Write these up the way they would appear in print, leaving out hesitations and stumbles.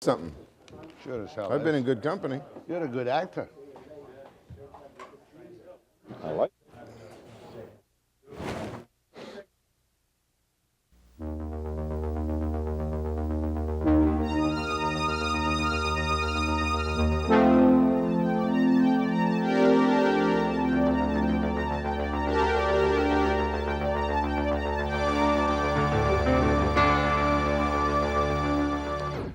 Something. Sure as hell. I've been in good company. You're a good actor. I like it.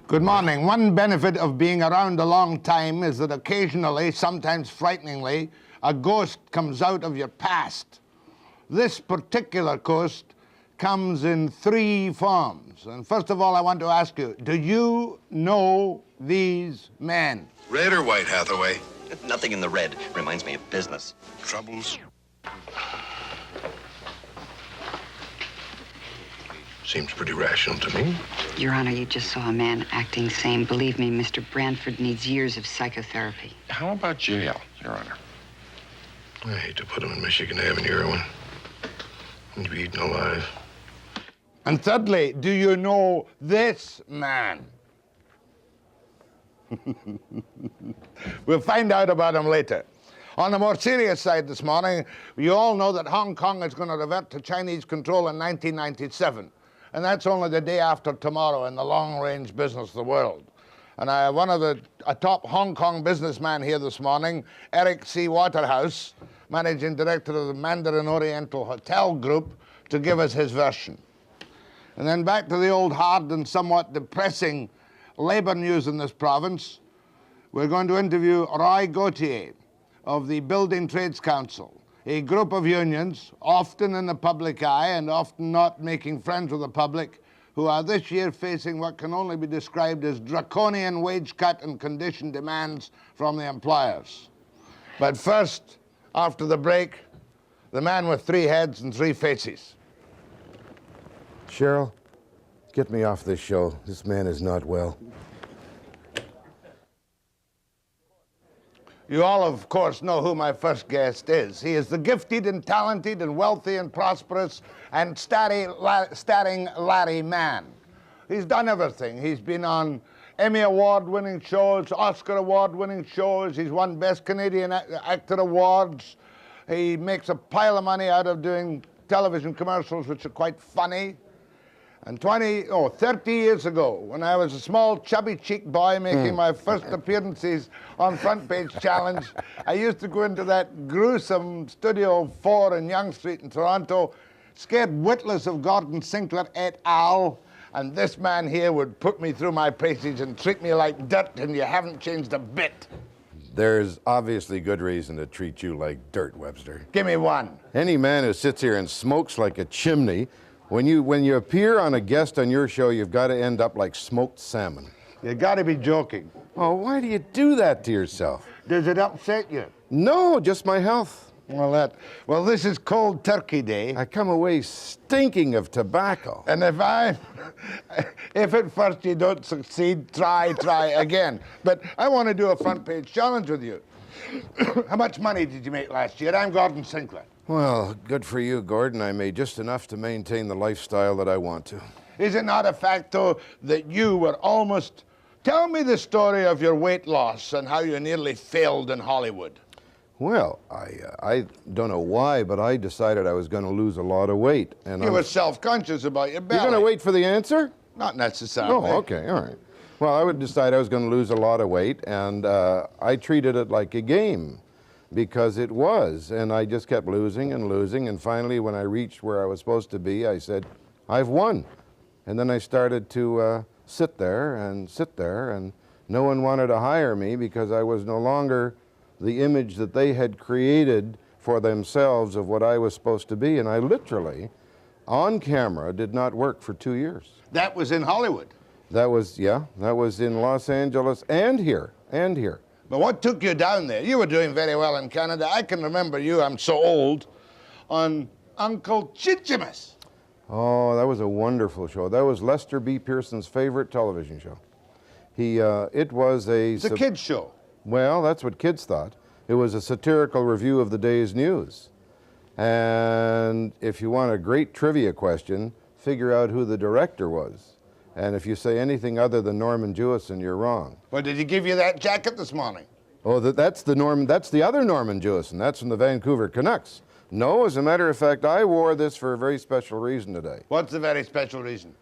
Good morning. One benefit of being around a long time is that occasionally, sometimes frighteningly, a ghost comes out of your past. This particular ghost comes in three forms. And first of all, I want to ask you, do you know these men? Red or white, Hathaway? Nothing in the red. Reminds me of business. Troubles? Seems pretty rational to me. Your Honor, you just saw a man acting sane. Believe me, Mr. Branford needs years of psychotherapy. How about jail, Your Honor? I hate to put him in Michigan Avenue, Irwin. He'd be eaten alive. And thirdly, do you know this man? We'll find out about him later. On the more serious side this morning, you all know that Hong Kong is going to revert to Chinese control in 1997. And that's only the day after tomorrow in the long-range business of the world. And I have one of a top Hong Kong businessman here this morning, Eric C. Waterhouse, managing director of the Mandarin Oriental Hotel Group, to give us his version. And then back to the old hard and somewhat depressing labor news in this province. We're going to interview Roy Gautier of the Building Trades Council, a group of unions, often in the public eye and often not making friends with the public, who are this year facing what can only be described as draconian wage cut and condition demands from the employers. But first, after the break, the man with three heads and three faces. Cheryl, get me off this show. This man is not well. You all, of course, know who my first guest is. He is the gifted and talented and wealthy and prosperous and starring Larry Mann. He's done everything. He's been on Emmy Award-winning shows, Oscar Award-winning shows. He's won Best Canadian Actor Awards. He makes a pile of money out of doing television commercials, which are quite funny. And 30 years ago, when I was a small, chubby-cheeked boy making my first appearances on Front Page Challenge, I used to go into that gruesome Studio 4 in Yonge Street in Toronto, scared witless of Gordon Sinclair et al., and this man here would put me through my paces and treat me like dirt, and you haven't changed a bit. There's obviously good reason to treat you like dirt, Webster. Give me one. Any man who sits here and smokes like a chimney, when you appear on a guest on your show, you've got to end up like smoked salmon. You gotta be joking. Oh, why do you do that to yourself? Does it upset you? No, just my health. Well, this is Cold Turkey Day. I come away stinking of tobacco. And if at first you don't succeed, try again. But I want to do a Front Page Challenge with you. How much money did you make last year? I'm Gordon Sinclair. Well, good for you, Gordon. I made just enough to maintain the lifestyle that I want to. Is it not a fact, though, that you were almost... Tell me the story of your weight loss and how you nearly failed in Hollywood. Well, I don't know why, but I decided I was going to lose a lot of weight. And You were self-conscious about your belly. You're going to wait for the answer? Not necessarily. Oh, okay, all right. Well, I would decide I was going to lose a lot of weight, and I treated it like a game, because it was, and I just kept losing and losing, and finally when I reached where I was supposed to be, I said, I've won. And then I started to sit there, and no one wanted to hire me because I was no longer the image that they had created for themselves of what I was supposed to be, and I literally, on camera, did not work for 2 years. That was in Hollywood? That was in Los Angeles and here. But what took you down there? You were doing very well in Canada. I can remember you, I'm so old, on Uncle Chichimus. Oh, that was a wonderful show. That was Lester B. Pearson's favorite television show. It was It's a kid's show. Well, that's what kids thought. It was a satirical review of the day's news. And if you want a great trivia question, figure out who the director was. And if you say anything other than Norman Jewison, you're wrong. Well, did he give you that jacket this morning? Oh, that's the other Norman Jewison. That's from the Vancouver Canucks. No, as a matter of fact, I wore this for a very special reason today. What's the very special reason?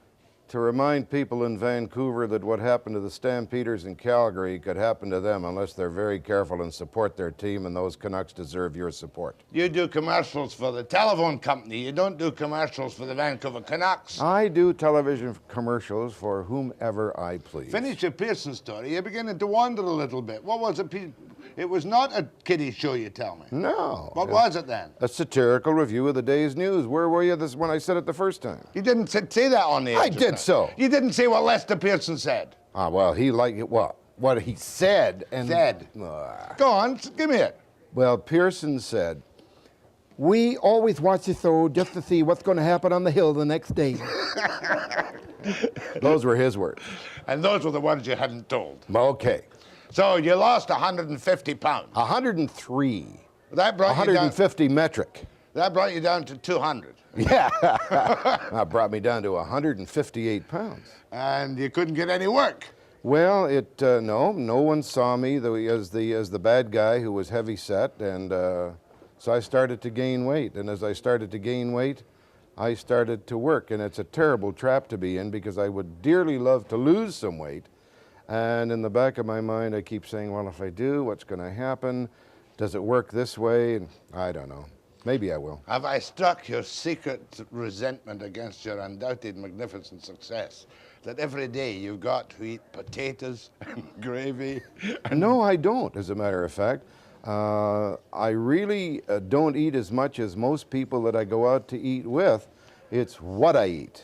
To remind people in Vancouver that what happened to the Stampeders in Calgary could happen to them unless they're very careful and support their team, and those Canucks deserve your support. You do commercials for the telephone company. You don't do commercials for the Vancouver Canucks. I do television commercials for whomever I please. Finish your Pearson story. You're beginning to wander a little bit. What was it? It was not a kiddie show, you tell me. No. What was it then? A satirical review of the day's news. Where were you when I said it the first time? You didn't say that on the air. I just did now. so. You didn't say what Lester Pearson said. Ah, well, he liked it. What he said and Said. Go on, give me it. Well, Pearson said, "We always watch the show just to see what's going to happen on the hill the next day." Those were his words. And those were the ones you hadn't told. Okay. So you lost 150 pounds. 103. That brought 150 metric. That brought you down to 200. Yeah. That brought me down to 158 pounds. And you couldn't get any work. Well, no one saw me as the bad guy who was heavy set, and so I started to gain weight. And as I started to gain weight, I started to work, and it's a terrible trap to be in because I would dearly love to lose some weight. And in the back of my mind, I keep saying, well, if I do, what's going to happen? Does it work this way? And I don't know. Maybe I will. Have I struck your secret resentment against your undoubted magnificent success? That every day you've got to eat potatoes and gravy? No, I don't, as a matter of fact. I really don't eat as much as most people that I go out to eat with. It's what I eat.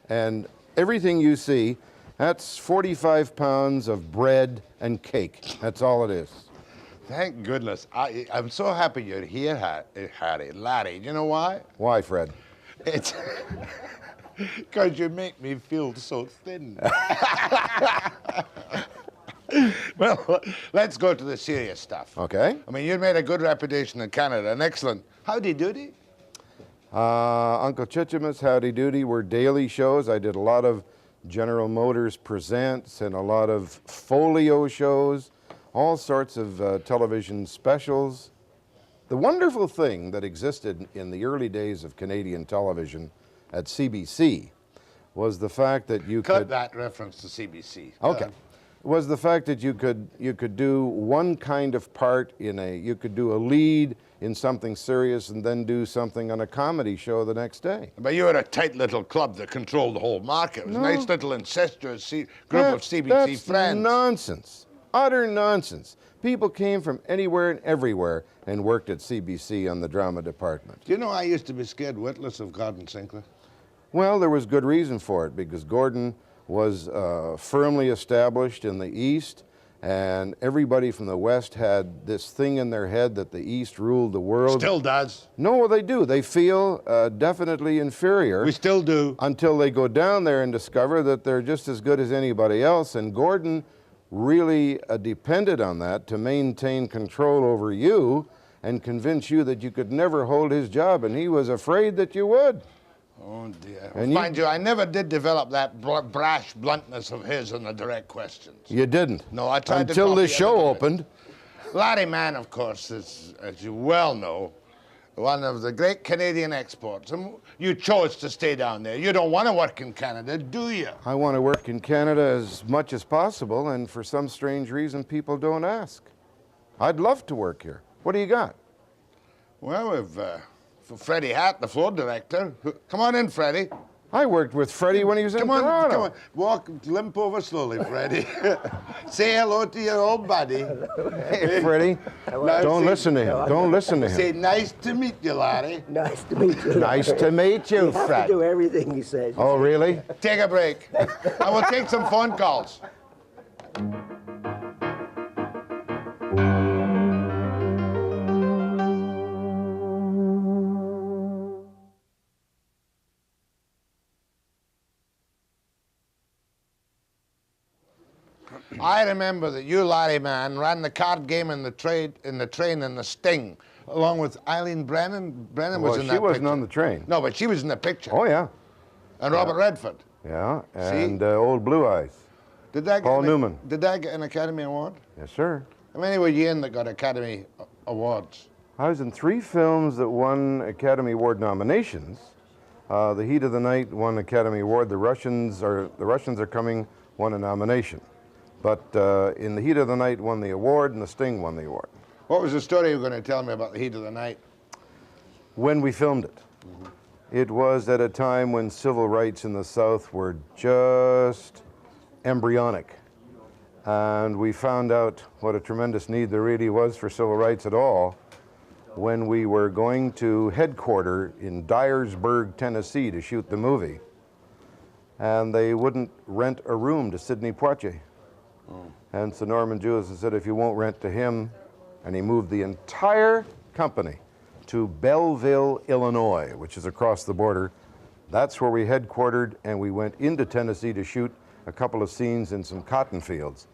And everything you see, that's 45 pounds of bread and cake. That's all it is. Thank goodness. I'm so happy you're here, Harry. Larry, you know why? Why, Fred? It's because you make me feel so thin. Well, let's go to the serious stuff. Okay. I mean, you made a good reputation in Canada, an excellent howdy doody. Uncle Chichimus, Howdy Doody were daily shows. I did a lot of General Motors Presents and a lot of folio shows, all sorts of television specials. The wonderful thing that existed in the early days of Canadian television at CBC was the fact that you Cut could... that reference to CBC. Okay. Was the fact that you could do one kind of part you could do a lead in something serious and then do something on a comedy show the next day. But you were a tight little club that controlled the whole market. It was a nice little incestuous group of CBC that's friends. Nonsense. Utter nonsense. People came from anywhere and everywhere and worked at CBC on the drama department. Do you know I used to be scared witless of Gordon Sinclair? Well, there was good reason for it because Gordon was firmly established in the East, and everybody from the West had this thing in their head that the East ruled the world. Still does. No, they do. They feel definitely inferior. We still do. Until they go down there and discover that they're just as good as anybody else. And Gordon really depended on that to maintain control over you and convince you that you could never hold his job, and he was afraid that you would. Oh, dear. And Mind you, I never did develop that brash bluntness of his in the direct questions. You didn't? No, I tried to until copy this show everything. opened. Larry Mann, of course, is, as you well know, one of the great Canadian exports. And you chose to stay down there. You don't want to work in Canada, do you? I want to work in Canada as much as possible, and for some strange reason, people don't ask. I'd love to work here. What do you got? Well, we've for Freddie Hart, the floor director. Come on in, Freddie. I worked with Freddie when he was in Come on, Toronto. come on. Walk, limp over slowly, Freddie. Say hello to your old buddy. Hey, Freddie, don't listen to him. Don't listen to Say, him. nice to meet you, Larry. Nice to meet you. Nice to meet you, You have to Fred. do everything he says. Oh, really? Take a break. I will take some phone calls. I remember that you, Larry Mann, ran the card game in the train in the Sting, along with Eileen Brennan. Brennan was Well, in she that wasn't picture. on the train. No, but she was in the picture. Oh, yeah. And Robert Redford. Yeah, and Old Blue Eyes. Did that Paul get Newman. Did that get an Academy Award? Yes, sir. How many were you in that got Academy Awards? I was in 3 films that won Academy Award nominations. The Heat of the Night won Academy Award. The Russians Are Coming won a nomination. But in The Heat of the Night won the award, and The Sting won the award. What was the story you were going to tell me about The Heat of the Night? When we filmed it, it was at a time when civil rights in the South were just embryonic. And we found out what a tremendous need there really was for civil rights at all when we were going to headquarter in Dyersburg, Tennessee to shoot the movie. And they wouldn't rent a room to Sidney Poitier. And so Norman Jewison said, if you won't rent to him, and he moved the entire company to Belleville, Illinois, which is across the border. That's where we headquartered, and we went into Tennessee to shoot a couple of scenes in some cotton fields.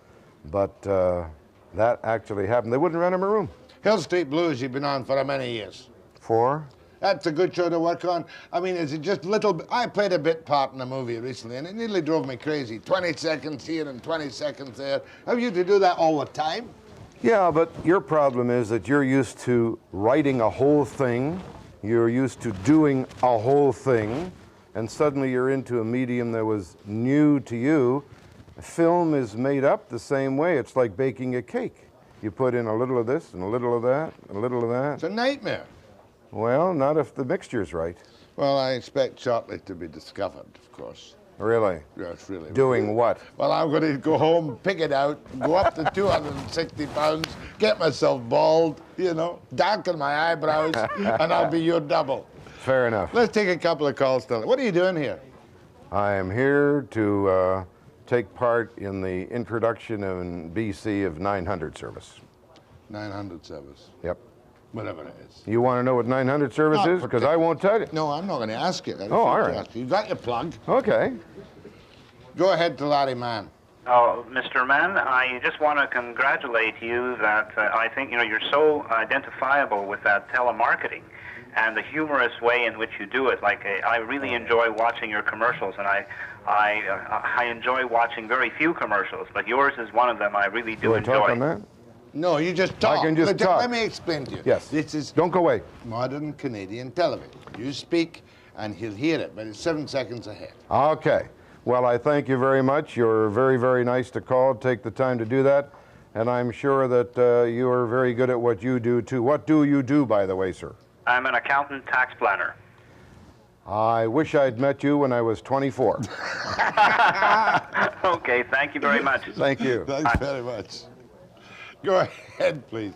But that actually happened. They wouldn't rent him a room. Hill Street Blues you've been on for many years. 4? That's a good show to work on. I mean, is it just little... I played a bit part in a movie recently, and it nearly drove me crazy. 20 seconds here and 20 seconds there. Have you to do that all the time? Yeah, but your problem is that you're used to writing a whole thing, you're used to doing a whole thing, and suddenly you're into a medium that was new to you. Film is made up the same way. It's like baking a cake. You put in a little of this and a little of that, and a little of that. It's a nightmare. Well, not if the mixture's right. Well, I expect shortly to be discovered, of course. Really? Yes, really. Doing what? Well, I'm going to go home, pick it out, go up to 260 pounds, get myself bald, you know, darken my eyebrows, and I'll be your double. Fair enough. Let's take a couple of calls still. What are you doing here? I am here to take part in the introduction in BC of 900 service. 900 service. Yep. Whatever it is. You want to know what 900 service Not is? Because I won't tell you. No, I'm not going to ask you. Oh, all right. You got your plug. Okay. Go ahead to Larry Mann. Oh, Mr. Mann, I just want to congratulate you that I think, you're so identifiable with that telemarketing and the humorous way in which you do it. Like, I really enjoy watching your commercials, and I enjoy watching very few commercials, but yours is one of them I really do enjoy. Talk on that? No, you just talk. I can just talk. Let me explain to you. Yes. This is Don't go away. modern Canadian television. You speak, and he'll hear it, but it's 7 seconds ahead. Okay. Well, I thank you very much. You're very, very nice to call, take the time to do that. And I'm sure that you are very good at what you do, too. What do you do, by the way, sir? I'm an accountant tax planner. I wish I'd met you when I was 24. Okay, thank you very much. Thank you. Thanks very much. Go ahead, please.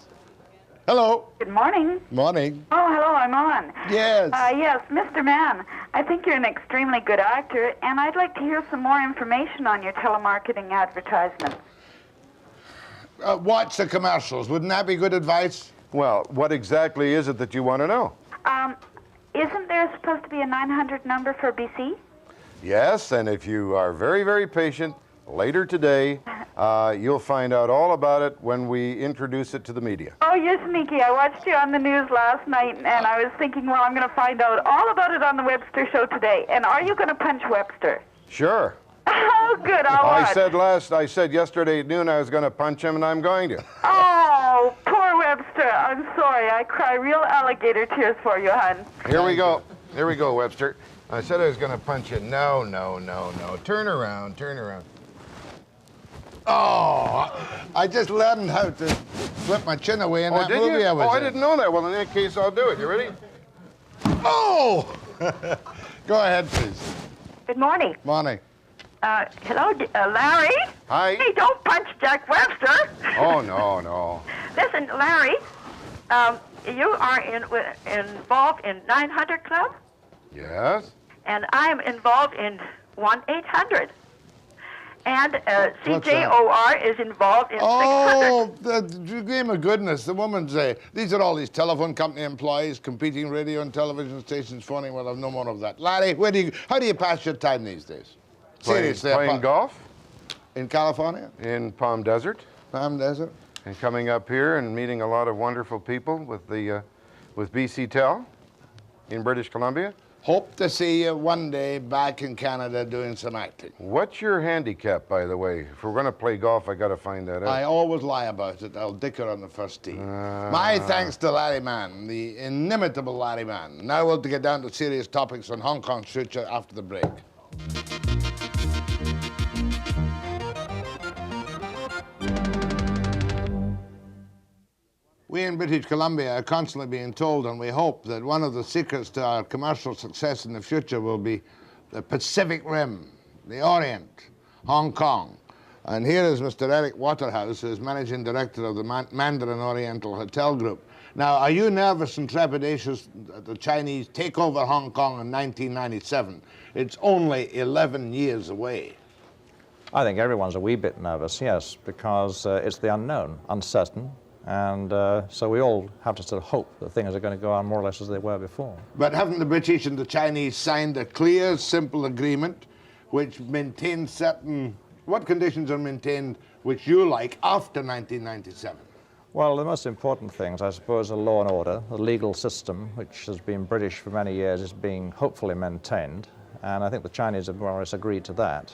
Hello. Good morning. Morning. Oh, hello, I'm on. Yes. Yes, Mr. Mann, I think you're an extremely good actor, and I'd like to hear some more information on your telemarketing advertisements. Watch the commercials. Wouldn't that be good advice? Well, what exactly is it that you want to know? Isn't there supposed to be a 900 number for BC? Yes, and if you are very, very patient, later today, you'll find out all about it when we introduce it to the media. Oh, you're sneaky. I watched you on the news last night, and I was thinking, well, I'm going to find out all about it on the Webster show today. And are you going to punch Webster? Sure. Oh, good. I'll watch. I said yesterday at noon I was going to punch him, and I'm going to. Oh, poor Webster. I'm sorry. I cry real alligator tears for you, hon. Here we go. Here we go, Webster. I said I was going to punch you. No, no, no, no. Turn around, turn around. Oh, I just learned how to flip my chin away in that did movie you? I was in. I didn't know that. Well, in that case, I'll do it. You ready? Oh! Go ahead, please. Good morning. Morning. Hello, Larry? Hi. Hey, don't punch Jack Webster. Oh, no, no. Listen, Larry, you are involved in 900 Club, Yes? and I am involved in 1-800. And CJOR is involved in 600. Oh, the name of goodness. The woman's these are all these telephone company employees competing radio and television stations phoning. Well, I've no more of that. Larry, how do you pass your time these days? Seriously. Playing golf In California? in Palm Desert, Palm Desert? and coming up here and meeting a lot of wonderful people with BC Tel in British Columbia. Hope to see you one day back in Canada doing some acting. What's your handicap, by the way? If we're going to play golf, I got to find that out. I always lie about it. I'll dicker on the first tee. My thanks to Larry Mann, the inimitable Larry Mann. Now we'll get down to serious topics on Hong Kong's future after the break. We in British Columbia are constantly being told, and we hope, that one of the secrets to our commercial success in the future will be the Pacific Rim, the Orient, Hong Kong. And here is Mr. Eric Waterhouse, who is Managing Director of the Mandarin Oriental Hotel Group. Now, are you nervous and trepidatious that the Chinese take over Hong Kong in 1997? It's only 11 years away. I think everyone's a wee bit nervous, yes, because it's the unknown, uncertain. And so we all have to sort of hope that things are going to go on more or less as they were before. But haven't the British and the Chinese signed a clear, simple agreement which maintains certain... What conditions are maintained which you like after 1997? Well, the most important things, I suppose, are law and order. The legal system, which has been British for many years, is being hopefully maintained. And I think the Chinese have more or less agreed to that.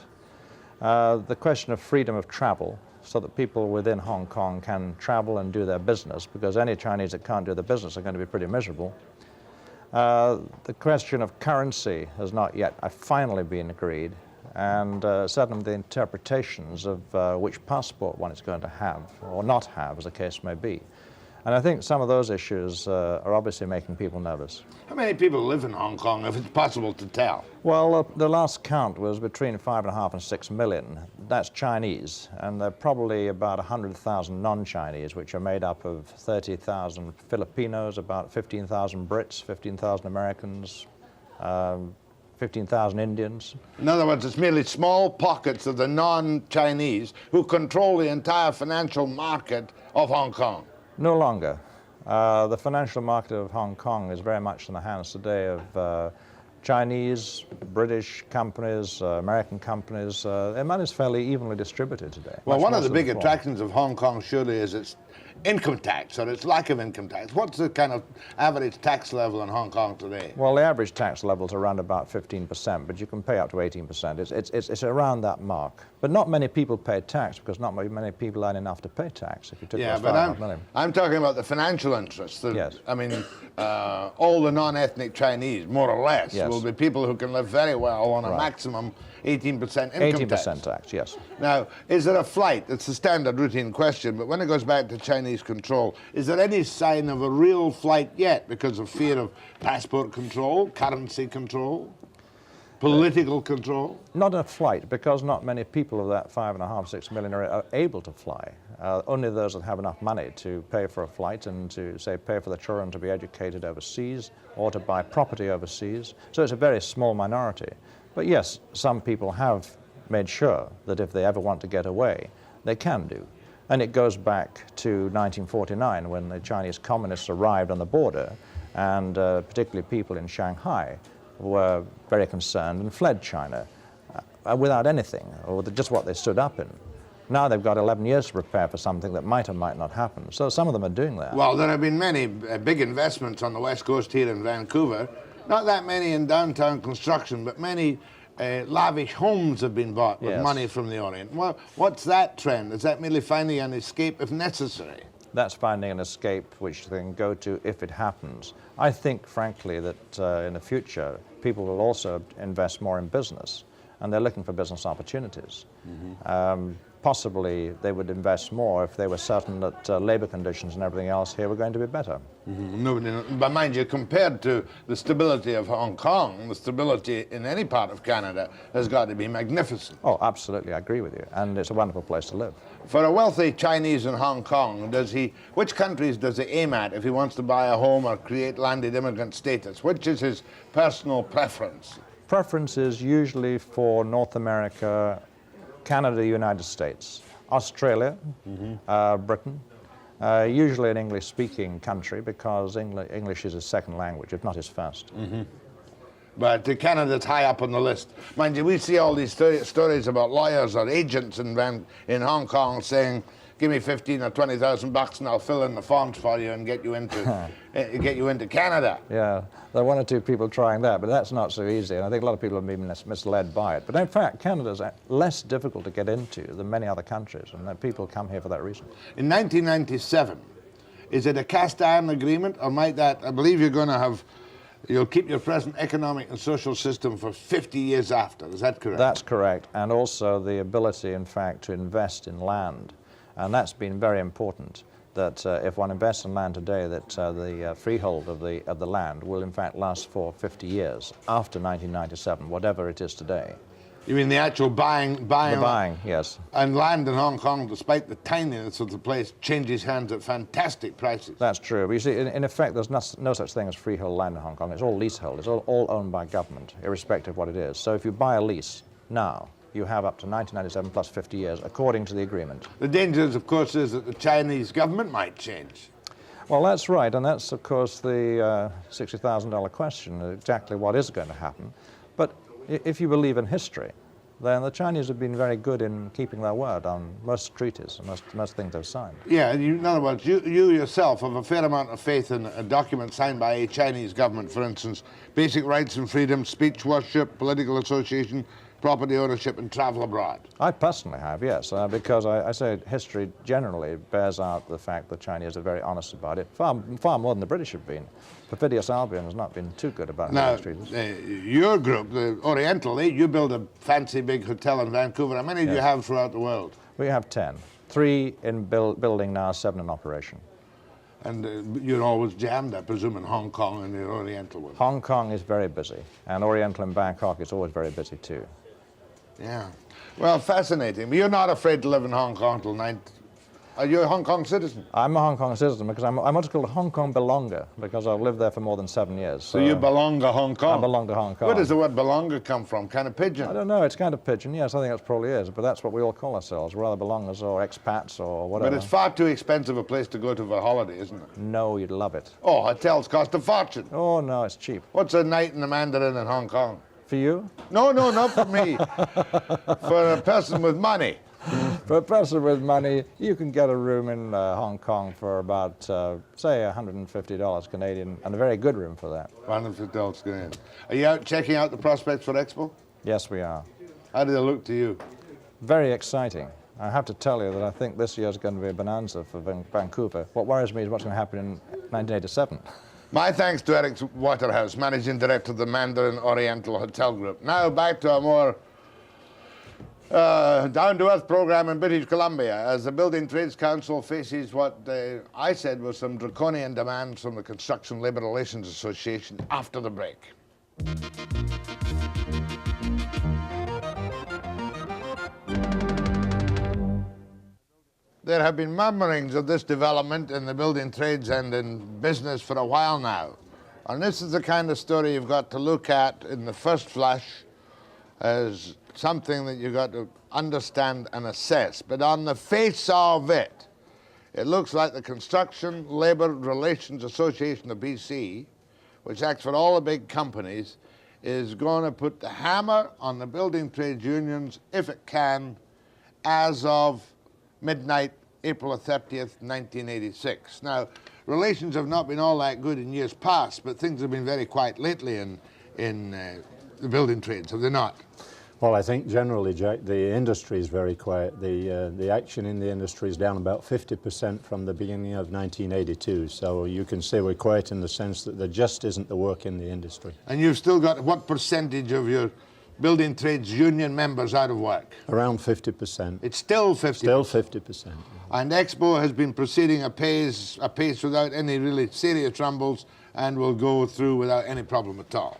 The question of freedom of travel, so that people within Hong Kong can travel and do their business, because any Chinese that can't do their business are going to be pretty miserable. The question of currency has not yet finally been agreed, and certain of the interpretations of which passport one is going to have or not have, as the case may be. And I think some of those issues are obviously making people nervous. How many people live in Hong Kong, if it's possible to tell? Well, the last count was between 5.5 and 6 million. That's Chinese, and there are probably about 100,000 non-Chinese, which are made up of 30,000 Filipinos, about 15,000 Brits, 15,000 Americans, 15,000 Indians. In other words, it's merely small pockets of the non-Chinese who control the entire financial market of Hong Kong. No longer. The financial market of Hong Kong is very much in the hands today of Chinese, British companies, American companies. The money is fairly evenly distributed today. Well, one of the big attractions of Hong Kong surely is its income tax, or its lack of income tax. What's the kind of average tax level in Hong Kong today? Well, the average tax level is around about 15%, but you can pay up to 18%. It's around that mark. But not many people pay tax, because not many people earn enough to pay tax. If you took Yeah, but I'm talking about the financial interests. Yes. I mean, all the non-ethnic Chinese, more or less, yes, will be people who can live very well on a maximum 18% income tax. 18% tax, yes. Now, is there a flight? It's a standard routine question, but when it goes back to Chinese control, is there any sign of a real flight yet because of fear of passport control, currency control, political control? Not a flight, because not many people of that 5.5, 6 million are able to fly. Only those that have enough money to pay for a flight and to, say, pay for the children to be educated overseas or to buy property overseas. So it's a very small minority. But yes, some people have made sure that if they ever want to get away, they can do. And it goes back to 1949, when the Chinese communists arrived on the border, and particularly people in Shanghai were very concerned and fled China without anything, or with just what they stood up in. Now they've got 11 years to prepare for something that might or might not happen. So some of them are doing that. Well, there have been many big investments on the West Coast here in Vancouver. Not that many in downtown construction, but many lavish homes have been bought with money from the Orient. Well, what's that trend? Is that merely finding an escape if necessary? That's finding an escape which they can go to if it happens. I think, frankly, that in the future, people will also invest more in business, and they're looking for business opportunities. Possibly they would invest more if they were certain that labor conditions and everything else here were going to be better. But mind you, compared to the stability of Hong Kong, the stability in any part of Canada has got to be magnificent. Oh, absolutely, I agree with you. And it's a wonderful place to live. For a wealthy Chinese in Hong Kong, which countries does he aim at if he wants to buy a home or create landed immigrant status? Which is his personal preference? Preference is usually for North America, Canada, United States, Australia, Britain, usually an English-speaking country, because English is his second language, if not his first. But Canada's high up on the list. Mind you, we see all these stories about lawyers or agents in Hong Kong saying, give me 15 or 20,000 bucks and I'll fill in the forms for you and get you into Canada. Yeah, there are one or two people trying that, but that's not so easy, and I think a lot of people have been misled by it. But in fact, Canada's less difficult to get into than many other countries, and people come here for that reason. In 1997, is it a cast iron agreement, or might that, I believe you'll keep your present economic and social system for 50 years after, is that correct? That's correct, and also the ability, in fact, to invest in land, and that's been very important. That if one invests in land today, that the freehold of the land will in fact last for 50 years after 1997, whatever it is today. You mean the actual buying? The buying, yes. And land in Hong Kong, despite the tininess of the place, changes hands at fantastic prices. That's true. But you see, in effect, there's no such thing as freehold land in Hong Kong. It's all leasehold. It's all owned by government, irrespective of what it is. So if you buy a lease now, you have up to 1997 plus 50 years, according to the agreement. The danger, of course, is that the Chinese government might change. Well, that's right, and that's, of course, the $60,000 question, exactly what is going to happen. But if you believe in history, then the Chinese have been very good in keeping their word on most treaties and most things they've signed. Yeah, in other words, you yourself have a fair amount of faith in a document signed by a Chinese government, for instance, basic rights and freedoms, speech, worship, political association, property ownership, and travel abroad. I personally have, yes, because I say history generally bears out the fact the Chinese are very honest about it, far more than the British have been. Perfidious Albion has not been too good about now, treaties. Your group, the Oriental, you build a fancy big hotel in Vancouver. How many do you have throughout the world? We have 10. 3 in building now, 7 in operation. And you're always jammed, I presume, in Hong Kong and the Oriental one. Hong Kong is very busy, and Oriental in Bangkok is always very busy too. Yeah. Well, fascinating. But you're not afraid to live in Hong Kong till 90. Are you a Hong Kong citizen? I'm a Hong Kong citizen because I'm what's called a Hong Kong belonger because I've lived there for more than 7 years. So you belong to Hong Kong? I belong to Hong Kong. Where does the word belonger come from? Kind of pigeon? I don't know. It's kind of pigeon, yes. I think that probably is. But that's what we all call ourselves. We're either belongers or expats or whatever. But it's far too expensive a place to go to for a holiday, isn't it? No, you'd love it. Oh, hotels cost a fortune. Oh, no, it's cheap. What's a night in the Mandarin in Hong Kong? For you? No, not for me. For a person with money. For a person with money, you can get a room in Hong Kong for about, say, $150 Canadian, and a very good room for that. $150 Canadian. Are you out checking out the prospects for Expo? Yes, we are. How do they look to you? Very exciting. I have to tell you that I think this year is going to be a bonanza for Vancouver. What worries me is what's going to happen in 1987. My thanks to Eric Waterhouse, Managing Director of the Mandarin Oriental Hotel Group. Now back to a more down-to-earth program in British Columbia as the Building Trades Council faces what I said was some draconian demands from the Construction Labour Relations Association after the break. There have been murmurings of this development in the building trades and in business for a while now. And this is the kind of story you've got to look at in the first flash as something that you've got to understand and assess. But on the face of it, it looks like the Construction Labour Relations Association of BC, which acts for all the big companies, is going to put the hammer on the building trades unions, if it can, as of midnight, April 30th, 1986. Now, relations have not been all that good in years past, but things have been very quiet lately in the building trades, have they not? Well, I think generally, Jack, the industry is very quiet. The action in the industry is down about 50% from the beginning of 1982. So you can say we're quiet in the sense that there just isn't the work in the industry. And you've still got what percentage of your building trades union members out of work? Around 50%. It's still 50%? Still 50%. And Expo has been proceeding apace without any really serious troubles and will go through without any problem at all,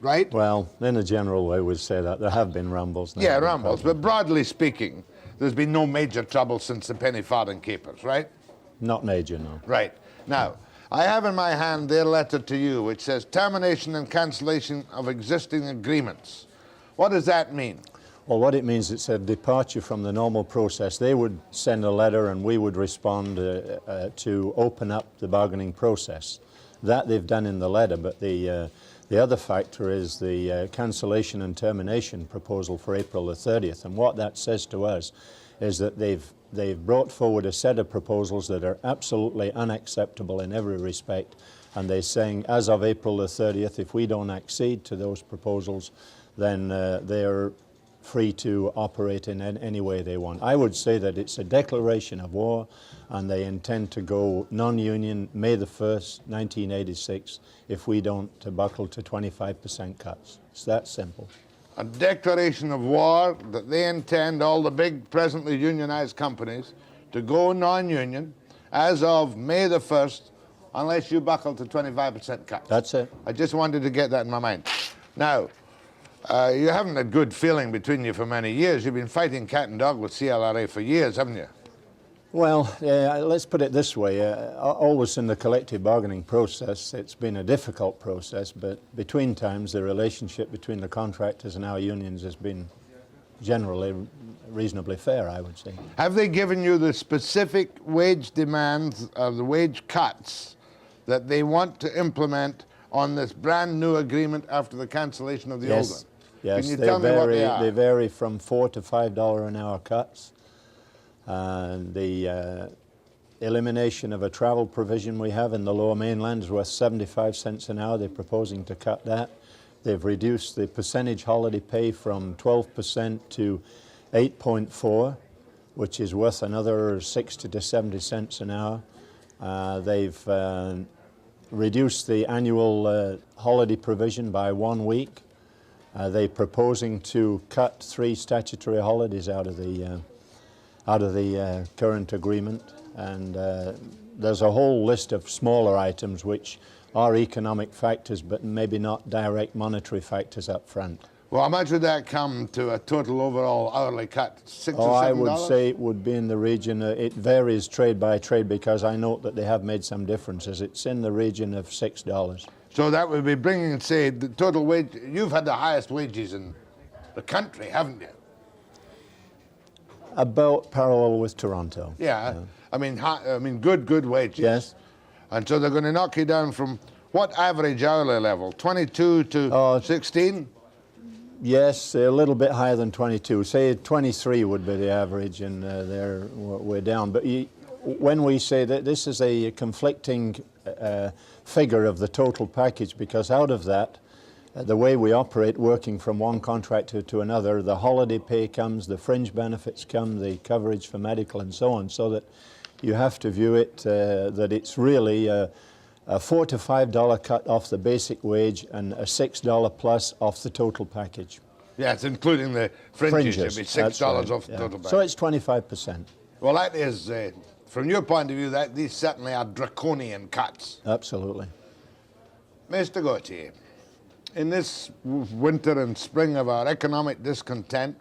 right? Well, in a general way, we'd say that. There have been rumbles. Yeah, rumbles, but broadly speaking, there's been no major trouble since the penny farthing capers, right? Not major, no. Right. Now, I have in my hand their letter to you, which says termination and cancellation of existing agreements. What does that mean? Well, what it means, it's a departure from the normal process. They would send a letter and we would respond to open up the bargaining process. That they've done in the letter, but the other factor is the cancellation and termination proposal for April the 30th. And what that says to us is that they've they've brought forward a set of proposals that are absolutely unacceptable in every respect, and they're saying as of April the 30th, if we don't accede to those proposals, then they're free to operate in any way they want. I would say that it's a declaration of war, and they intend to go non-union May the 1st, 1986, if we don't buckle to 25% cuts. It's that simple. A declaration of war that they intend, all the big presently unionized companies, to go non-union as of May the 1st, unless you buckle to 25% cuts. That's it. I just wanted to get that in my mind. Now, you haven't a good feeling between you for many years. You've been fighting cat and dog with CLRA for years, haven't you? Well, let's put it this way. Always in the collective bargaining process, it's been a difficult process, but between times the relationship between the contractors and our unions has been generally reasonably fair, I would say. Have they given you the specific wage demands of the wage cuts that they want to implement on this brand new agreement after the cancellation of the old one? Yes, Can you tell me what they are? They vary from $4 to $5 an hour cuts. The elimination of a travel provision we have in the lower mainland is worth 75 cents an hour. They're proposing to cut that. They've reduced the percentage holiday pay from 12% to 8.4%, which is worth another 60 to 70 cents an hour. They've reduced the annual holiday provision by 1 week. They're proposing to cut 3 statutory holidays out of the current agreement, and there's a whole list of smaller items which are economic factors but maybe not direct monetary factors up front. Well, how much would that come to a total overall hourly cut? $6 or $7? I would say it would be in the region, it varies trade by trade because I note that they have made some differences. It's in the region of $6. So that would be bringing, say, the total wage. You've had the highest wages in the country, haven't you? About parallel with Toronto. Yeah. I mean, good wages. Yes. And so they're going to knock you down from what average hourly level? 22 to 16? Yes, a little bit higher than 22. Say 23 would be the average, and we're down. But when we say that this is a conflicting figure of the total package, because out of that, the way we operate working from one contractor to another, the holiday pay comes, the fringe benefits come, the coverage for medical and so on, so that you have to view it that it's really a $4 to $5 cut off the basic wage and a $6 plus off the total package. Yeah, it's including the fringes. It'd be $6 right, off the total package. So it's 25%. Well, that is, from your point of view, these certainly are draconian cuts. Absolutely. Mr. Gautier, in this winter and spring of our economic discontent,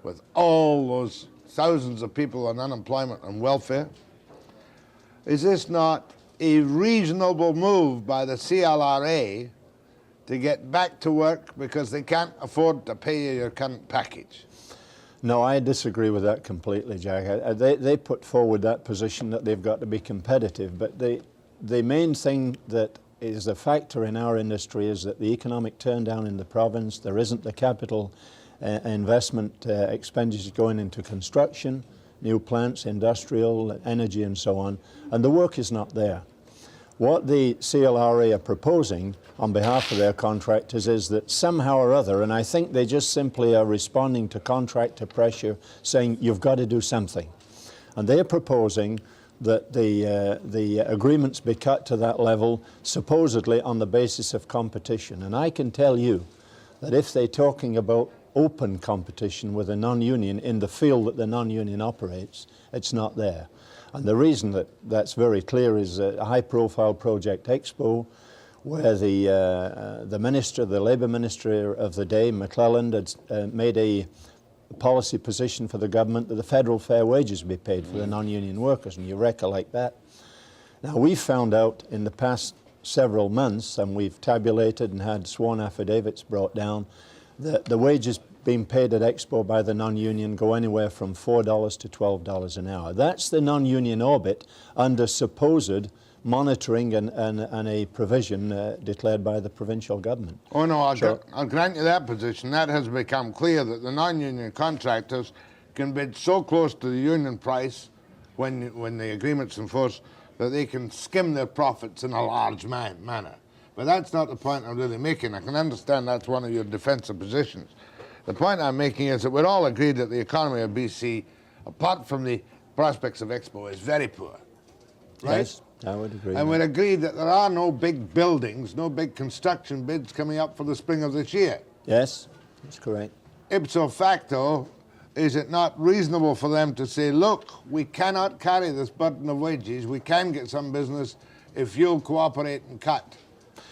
with all those thousands of people on unemployment and welfare, is this not a reasonable move by the CLRA to get back to work because they can't afford to pay you your current package? No, I disagree with that completely, Jack. They put forward that position that they've got to be competitive, but the main thing that is a factor in our industry is that the economic turndown in the province, there isn't the capital investment expenditures going into construction, new plants, industrial, energy and so on, and the work is not there. What the CLRA are proposing on behalf of their contractors is that somehow or other, and I think they just simply are responding to contractor pressure saying you've got to do something. And they're proposing that the agreements be cut to that level supposedly on the basis of competition. And I can tell you that if they're talking about open competition with a non-union in the field that the non-union operates, it's not there. And the reason that that's very clear is a high-profile Project Expo, where the minister, the Labour Minister of the day, McClelland, had made a policy position for the government that the federal fair wages be paid for the non-union workers, and you recollect that. Now, we found out in the past several months, and we've tabulated and had sworn affidavits brought down, that the wages being paid at Expo by the non-union go anywhere from $4 to $12 an hour. That's the non-union orbit under supposed monitoring and a provision declared by the provincial government. Oh no, I'll grant you that position. That has become clear that the non-union contractors can bid so close to the union price when the agreement's enforced that they can skim their profits in a large manner. But that's not the point I'm really making. I can understand that's one of your defensive positions. The point I'm making is that we're all agreed that the economy of BC, apart from the prospects of Expo, is very poor. Right? Yes, I would agree. And we're agreed that there are no big buildings, no big construction bids coming up for the spring of this year. Yes, that's correct. Ipso facto, is it not reasonable for them to say, look, we cannot carry this burden of wages, we can get some business if you'll cooperate and cut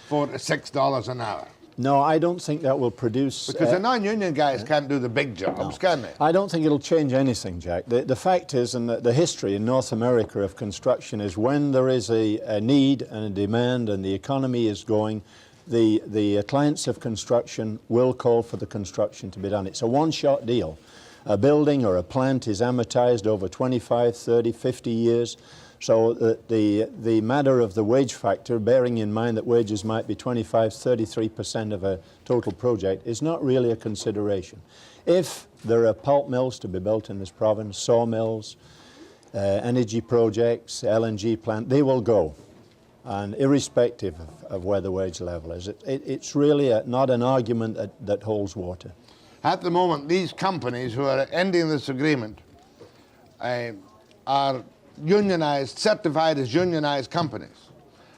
$4 to $6 an hour? No, I don't think that will produce... Because the non-union guys can't do the big jobs, can they? I don't think it'll change anything, Jack. The fact is, and the history in North America of construction is when there is a need and a demand and the economy is going, the clients of construction will call for the construction to be done. It's a one-shot deal. A building or a plant is amortized over 25, 30, 50 years. So the matter of the wage factor, bearing in mind that wages might be 25, 33% of a total project, is not really a consideration. If there are pulp mills to be built in this province, sawmills, energy projects, LNG plant, they will go, and irrespective of where the wage level is. It's really not an argument that holds water. At the moment, these companies who are ending this agreement are unionized, certified as unionized companies.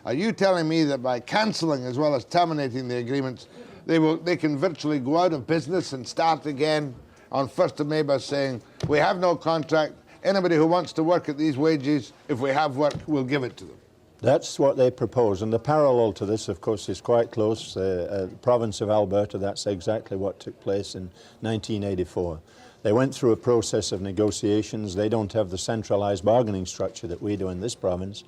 Are you telling me that by cancelling as well as terminating the agreements, they can virtually go out of business and start again on 1st of May by saying, we have no contract, anybody who wants to work at these wages, if we have work, we'll give it to them? That's what they propose, and the parallel to this, of course, is quite close. The province of Alberta, that's exactly what took place in 1984. They went through a process of negotiations. They don't have the centralized bargaining structure that we do in this province,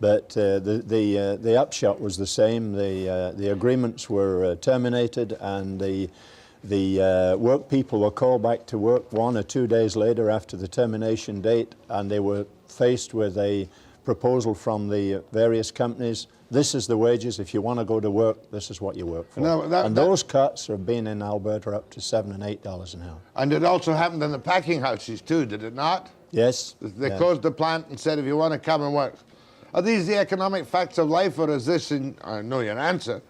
but the upshot was the same. The agreements were terminated, and the work people were called back to work 1 or 2 days later after the termination date, and they were faced with a proposal from the various companies. This is the wages. If you want to go to work, this is what you work for. No, those cuts have been in Alberta up to $7 and $8 an hour. And it also happened in the packing houses too, did it not? Yes. They closed the plant and said, if you want to come and work. Are these the economic facts of life, or is this, I know your answer,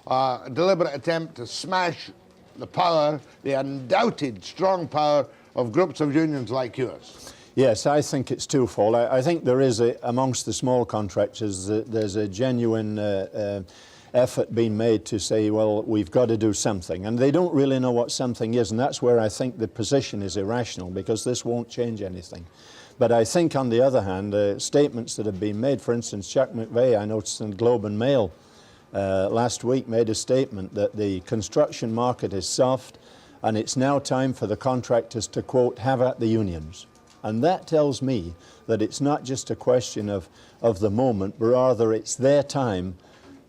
a deliberate attempt to smash the power, the undoubted strong power of groups of unions like yours? Yes, I think it's twofold. I think there is, amongst the small contractors, there's a genuine effort being made to say, well, we've got to do something. And they don't really know what something is, and that's where I think the position is irrational, because this won't change anything. But I think, on the other hand, statements that have been made, for instance, Chuck McVeigh, I noticed in the Globe and Mail last week, made a statement that the construction market is soft, and it's now time for the contractors to, quote, have at the unions. And that tells me that it's not just a question of the moment, but rather it's their time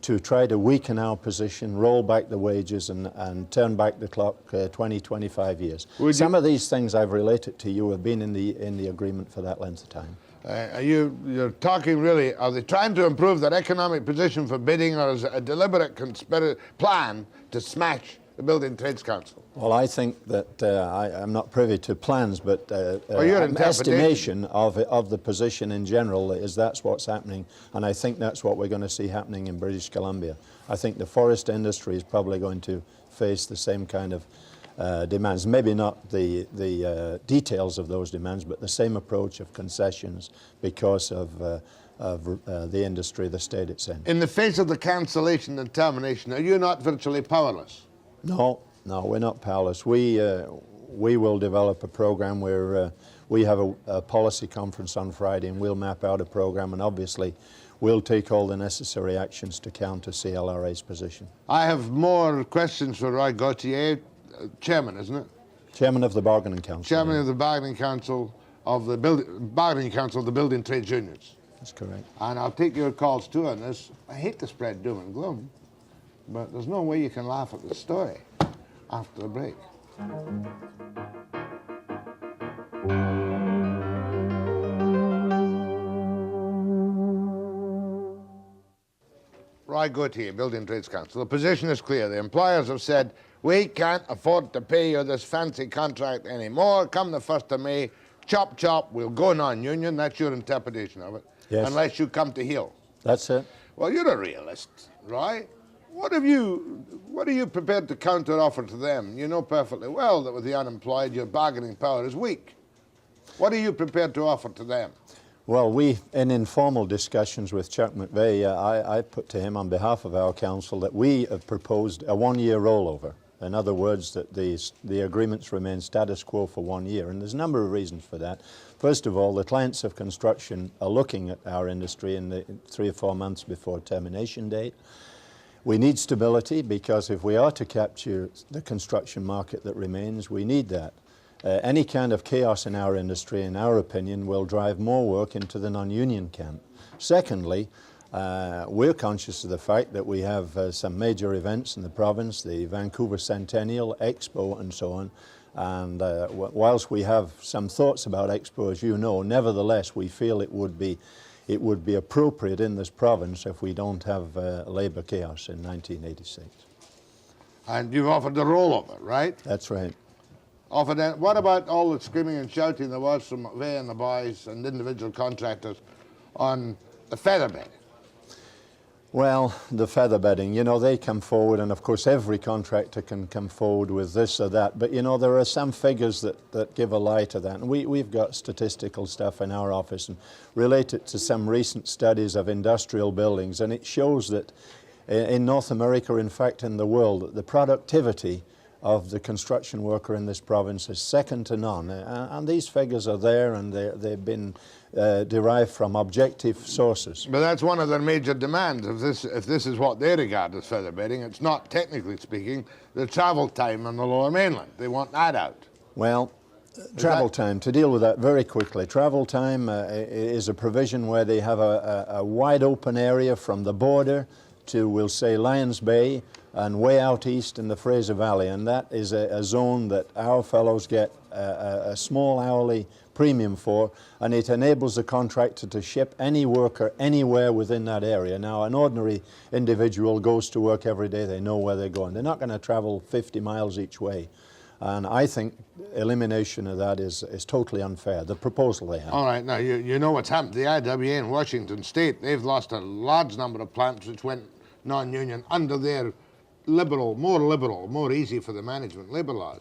to try to weaken our position, roll back the wages, and turn back the clock 20, 25 years. Some of these things I've related to you have been in the agreement for that length of time. You're talking really, are they trying to improve their economic position for bidding, or is it a deliberate plan to smash the Building Trades Council? Well, I think that I'm not privy to plans, but your estimation of the position in general is that's what's happening, and I think that's what we're going to see happening in British Columbia. I think the forest industry is probably going to face the same kind of demands, maybe not the details of those demands, but the same approach of concessions because of the industry, the state it's in. In the face of the cancellation and termination, are you not virtually powerless? No, we're not powerless. We will develop a program where we have a policy conference on Friday, and we'll map out a program, and obviously we'll take all the necessary actions to counter CLRA's position. I have more questions for Roy Gautier, chairman, isn't it? Chairman of the Bargaining Council. Chairman of the Bargaining Council of the Building Trades Unions. That's correct. And I'll take your calls too on this. I hate to spread doom and gloom, but there's no way you can laugh at the story after the break. Roy by Gautier, Building Trades Council. The position is clear. The employers have said, we can't afford to pay you this fancy contract anymore. Come the 1st of May, chop, chop, we'll go non-union. That's your interpretation of it. Yes. Unless you come to heel. That's it. Well, you're a realist, right? What are you prepared to counter-offer to them? You know perfectly well that with the unemployed, your bargaining power is weak. What are you prepared to offer to them? Well, we, in informal discussions with Chuck McVeigh, I put to him on behalf of our council that we have proposed a 1-year rollover. In other words, that the agreements remain status quo for 1 year. And there's a number of reasons for that. First of all, the clients of construction are looking at our industry in the 3 or 4 months before termination date. We need stability because if we are to capture the construction market that remains, we need that. Any kind of chaos in our industry, in our opinion, will drive more work into the non-union camp. Secondly, we're conscious of the fact that we have some major events in the province, the Vancouver Centennial, Expo and so on. And whilst we have some thoughts about Expo, as you know, nevertheless we feel it would be appropriate in this province if we don't have labour chaos in 1986. And you've offered the rollover, right? That's right. Offered that. What about all the screaming and shouting there was from McVeigh and the boys and individual contractors on the featherbedding? Well, the feather bedding, you know, they come forward, and of course every contractor can come forward with this or that, but you know, there are some figures that give a lie to that, and we've got statistical stuff in our office and related to some recent studies of industrial buildings, and it shows that in North America, in fact in the world, that the productivity of the construction worker in this province is second to none, and these figures are there, and they've been derived from objective sources. But that's one of their major demands. If this is what they regard as feather bedding, it's not, technically speaking, the travel time on the Lower Mainland. They want that out. Well, travel time, to deal with that very quickly, travel time is a provision where they have a wide open area from the border to, we'll say, Lions Bay and way out east in the Fraser Valley, and that is a zone that our fellows get a small hourly premium for, and it enables the contractor to ship any worker anywhere within that area. Now, an ordinary individual goes to work every day, they know where they're going. They're not going to travel 50 miles each way. And I think elimination of that is totally unfair, the proposal they have. All right, now, you know what's happened. The IWA in Washington State, they've lost a large number of plants which went non-union under their liberal, more easy for the management labor laws.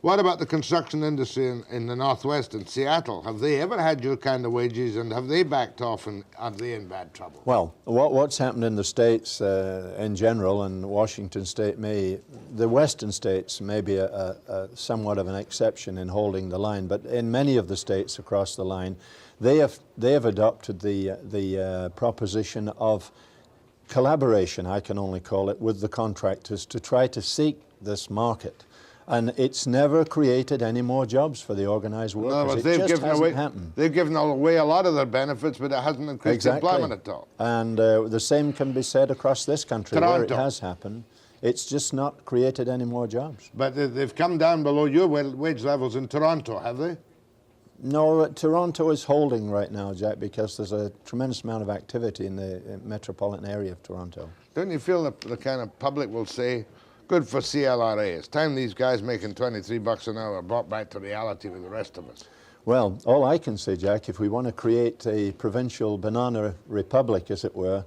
What about the construction industry in the Northwest in Seattle? Have they ever had your kind of wages, and have they backed off, and are they in bad trouble? Well, what's happened in the states in general, and Washington State the western states may be somewhat of an exception in holding the line, but in many of the states across the line, they have adopted the proposition of collaboration, I can only call it, with the contractors to try to seek this market. And it's never created any more jobs for the organised workers. No, it just hasn't happened. They've given away a lot of their benefits, but it hasn't increased employment at all. And the same can be said across this country, Toronto, where it has happened. It's just not created any more jobs. But they've come down below your wage levels in Toronto, have they? No, Toronto is holding right now, Jack, because there's a tremendous amount of activity in the metropolitan area of Toronto. Don't you feel that the kind of public will say, good for CLRA, it's time these guys making $23 an hour brought back to reality with the rest of us? Well, all I can say, Jack, if we want to create a provincial banana republic, as it were,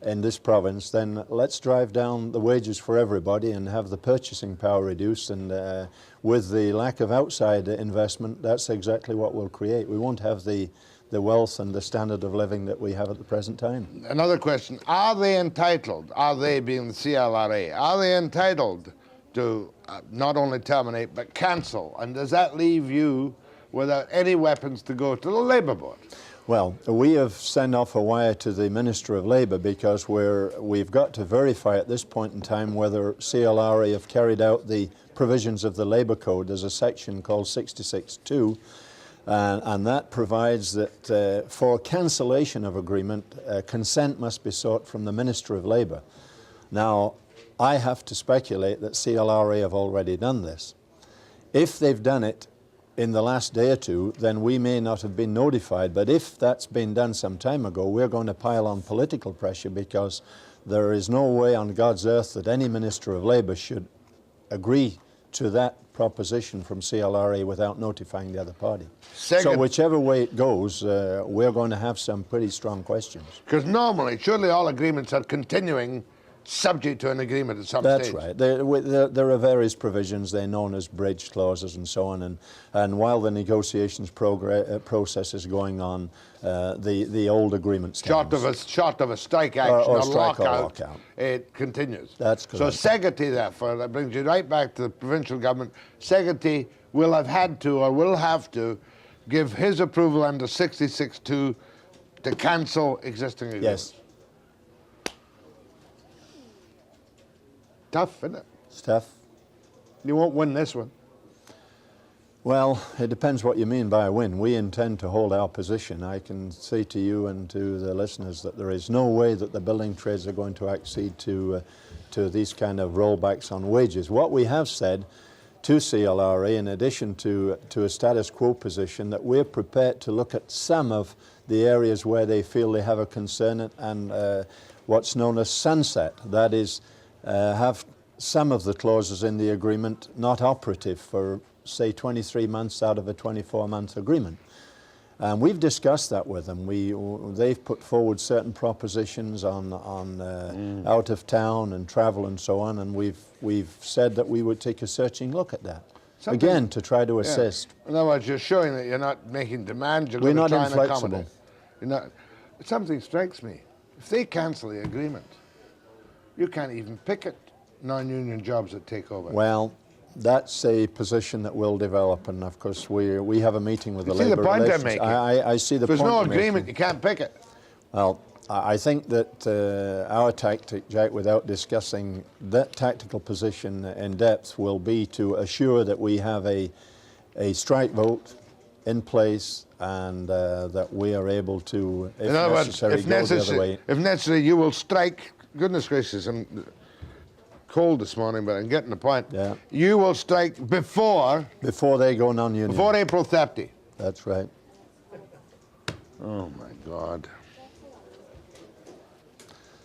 in this province, then let's drive down the wages for everybody and have the purchasing power reduced, and with the lack of outside investment, that's exactly what we'll create. We won't have the wealth and the standard of living that we have at the present time. Another question, are they entitled, are they being the CLRA, are they entitled to not only terminate but cancel, and does that leave you without any weapons to go to the Labour Board? Well, we have sent off a wire to the Minister of Labour because we've got to verify at this point in time whether CLRA have carried out the provisions of the Labour Code. There's a section called 66.2, and that provides that for cancellation of agreement, consent must be sought from the Minister of Labour. Now, I have to speculate that CLRA have already done this. If they've done it in the last day or two, then we may not have been notified. But if that's been done some time ago, we're going to pile on political pressure because there is no way on God's earth that any Minister of Labour should agree to that proposition from CLRA without notifying the other party. So whichever way it goes, we're going to have some pretty strong questions. Because normally, surely all agreements are continuing subject to an agreement at some stage. That's right. There are various provisions. They're known as bridge clauses and so on. And while the negotiations process is going on, the old agreement stands. Short of a strike action or strike lockout, or lockout, it continues. That's correct. So Segety, therefore, that brings you right back to the provincial government. Segety will have had to, or will have to, give his approval under 66.2 to cancel existing agreements. Yes. Tough, isn't it? It's tough. You won't win this one. Well, it depends what you mean by a win. We intend to hold our position. I can say to you and to the listeners that there is no way that the building trades are going to accede to these kind of rollbacks on wages. What we have said to CLRA, in addition to a status quo position, that we're prepared to look at some of the areas where they feel they have a concern and what's known as sunset. That is, have some of the clauses in the agreement not operative for, say, 23 months out of a 24-month agreement. And we've discussed that with them. They've put forward certain propositions on out of town and travel and so on, and we've said that we would take a searching look at that. Again, to try to assist. In other words, you're showing that you're not making demands, you're We're going to not try and inflexible. accommodate. Something strikes me. If they cancel the agreement, you can't even picket non-union jobs that take over. Well, that's a position that will develop, and of course we have a meeting with the Labour Relations. Relations. See the point I'm making? I see the if there's point no you're agreement, making. you can't picket. Well, I think that our tactic, Jack, without discussing that tactical position in depth, will be to assure that we have a strike vote in place and that we are able to, if In other words, necessary, go the other way. if necessary, you will strike. Goodness gracious, I'm cold this morning, but I'm getting the point. Yeah. You will strike before they go non-union. Before April 30. That's right. Oh my God.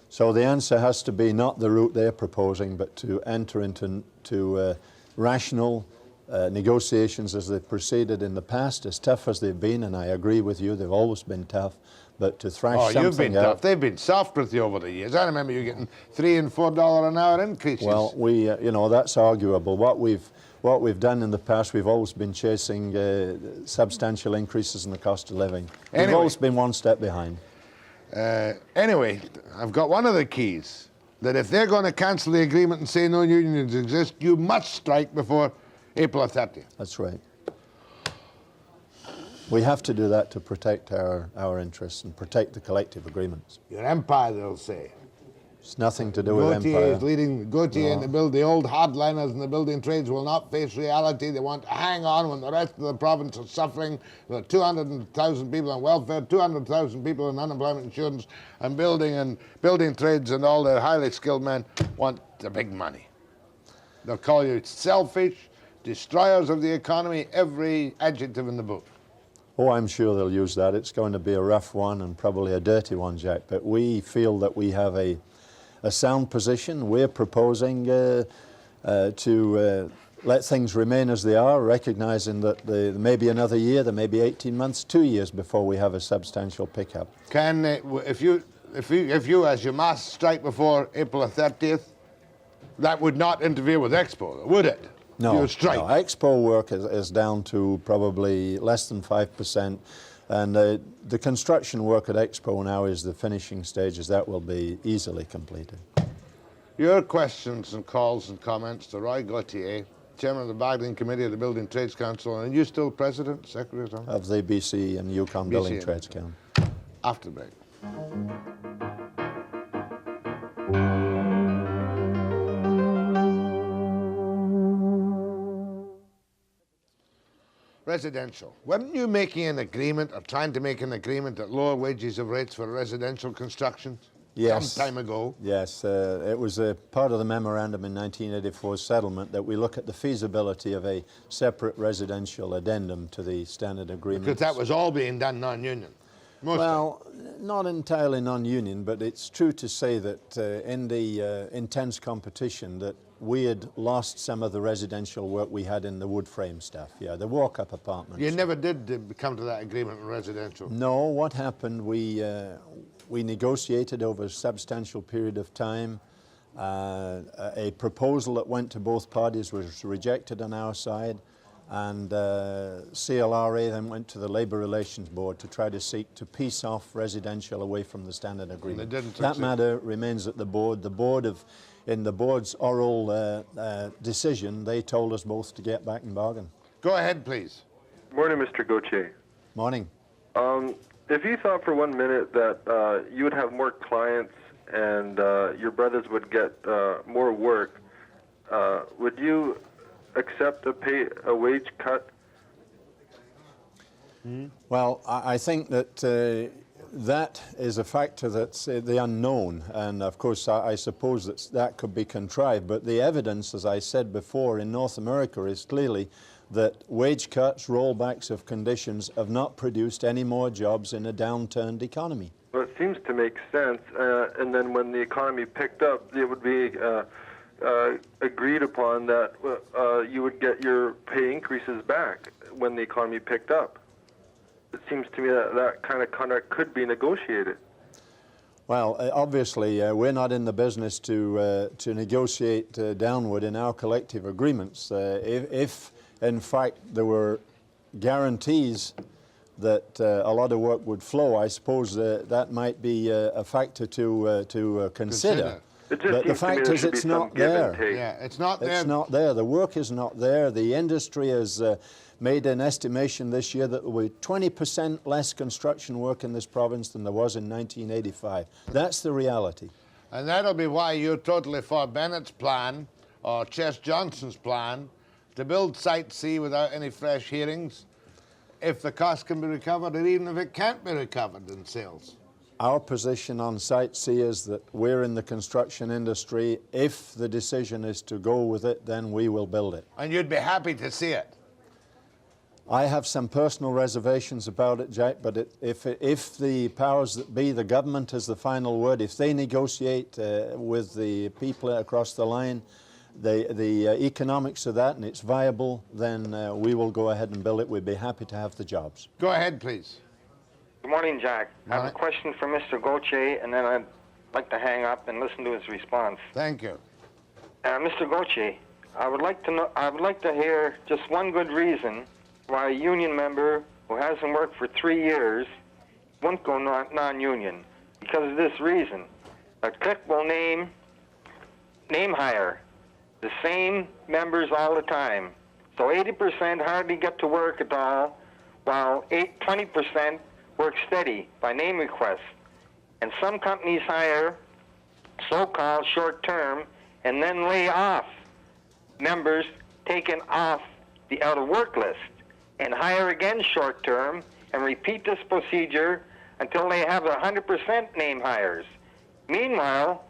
So the answer has to be not the route they're proposing, but to enter into rational negotiations as they've proceeded in the past, as tough as they've been, and I agree with you, they've always been tough, but to thrash something out. You've been tough. They've been soft with you over the years. I remember you getting $3 and $4 an hour increases. Well, that's arguable. What we've done in the past, we've always been chasing substantial increases in the cost of living. We've always been one step behind. Anyway, I've got one of the keys, that if they're going to cancel the agreement and say no unions exist, you must strike before April 30th. That's right. We have to do that to protect our interests and protect the collective agreements. Your empire, they'll say. It's nothing to do with empire. Is leading Gautier and the old hardliners and the building trades will not face reality. They want to hang on when the rest of the province is suffering. There are 200,000 people on welfare, 200,000 people on unemployment insurance, and building trades and all their highly skilled men want the big money. They'll call you selfish, destroyers of the economy, every adjective in the book. Oh, I'm sure they'll use that. It's going to be a rough one and probably a dirty one, Jack. But we feel that we have a sound position. We're proposing to let things remain as they are, recognizing that there may be another year, there may be 18 months, 2 years before we have a substantial pickup. Can if you as you must strike before April 30th, that would not interfere with Expo, would it? No, Expo work is down to probably less than 5%, and the construction work at Expo now is the finishing stages. That will be easily completed. Your questions and calls and comments to Roy Gautier, Chairman of the Bargaining Committee of the Building Trades Council, and you still President, Secretary? Of the BC and Yukon Building Trades Council. After the break. Residential. Weren't you making an agreement or trying to make an agreement at lower wages of rates for residential construction? Yes. Some time ago. Yes. It was a part of the memorandum in 1984 settlement that we look at the feasibility of a separate residential addendum to the standard agreement. Because that was all being done non-union. Well, not entirely non-union, but it's true to say that in the intense competition that we had lost some of the residential work we had in the wood frame stuff, the walk-up apartments. You never did come to that agreement in residential? No, what happened, we negotiated over a substantial period of time. A proposal that went to both parties was rejected on our side, and CLRA then went to the Labour Relations Board to try to seek to piece off residential away from the standard agreement. That matter remains at the board. In the board's oral decision, they told us both to get back and bargain. Go ahead, please. Morning, Mr. Gautier. Morning. If you thought for 1 minute that you would have more clients and your brothers would get more work, would you accept a wage cut? Well, I think that that is a factor that's the unknown, and of course I suppose that could be contrived, but the evidence, as I said before, in North America is clearly that wage cuts, rollbacks of conditions have not produced any more jobs in a downturned economy. Well, it seems to make sense, and then when the economy picked up, it would be agreed upon that you would get your pay increases back when the economy picked up. It seems to me that that kind of contract could be negotiated. Well, obviously, we're not in the business to negotiate downward in our collective agreements. If, in fact, there were guarantees that a lot of work would flow, I suppose that might be a factor to consider. But the fact is, it's not there. Yeah, it's not there. It's not there. The work is not there. The industry has made an estimation this year that there will be 20% less construction work in this province than there was in 1985. That's the reality. And that'll be why you're totally for Bennett's plan, or Chess Johnson's plan, to build Site C without any fresh hearings, if the cost can be recovered, or even if it can't be recovered in sales. Our position on Site C is that we're in the construction industry. If the decision is to go with it, then we will build it. And you'd be happy to see it? I have some personal reservations about it, Jack, but if the powers that be, the government has the final word, if they negotiate with the people across the line, the economics of that and it's viable, then we will go ahead and build it. We'd be happy to have the jobs. Go ahead, please. Good morning, Jack. I have a question for Mr. Gautier, and then I'd like to hang up and listen to his response. Thank you. Mr. Gautier, I would like to hear just one good reason why a union member who hasn't worked for 3 years won't go non-union. Because of this reason. A clique will name hire the same members all the time. So 80% hardly get to work at all, while 20% work steady by name request. And some companies hire so-called short-term and then lay off members taken off the out-of-work list and hire again short-term and repeat this procedure until they have 100% name hires. Meanwhile,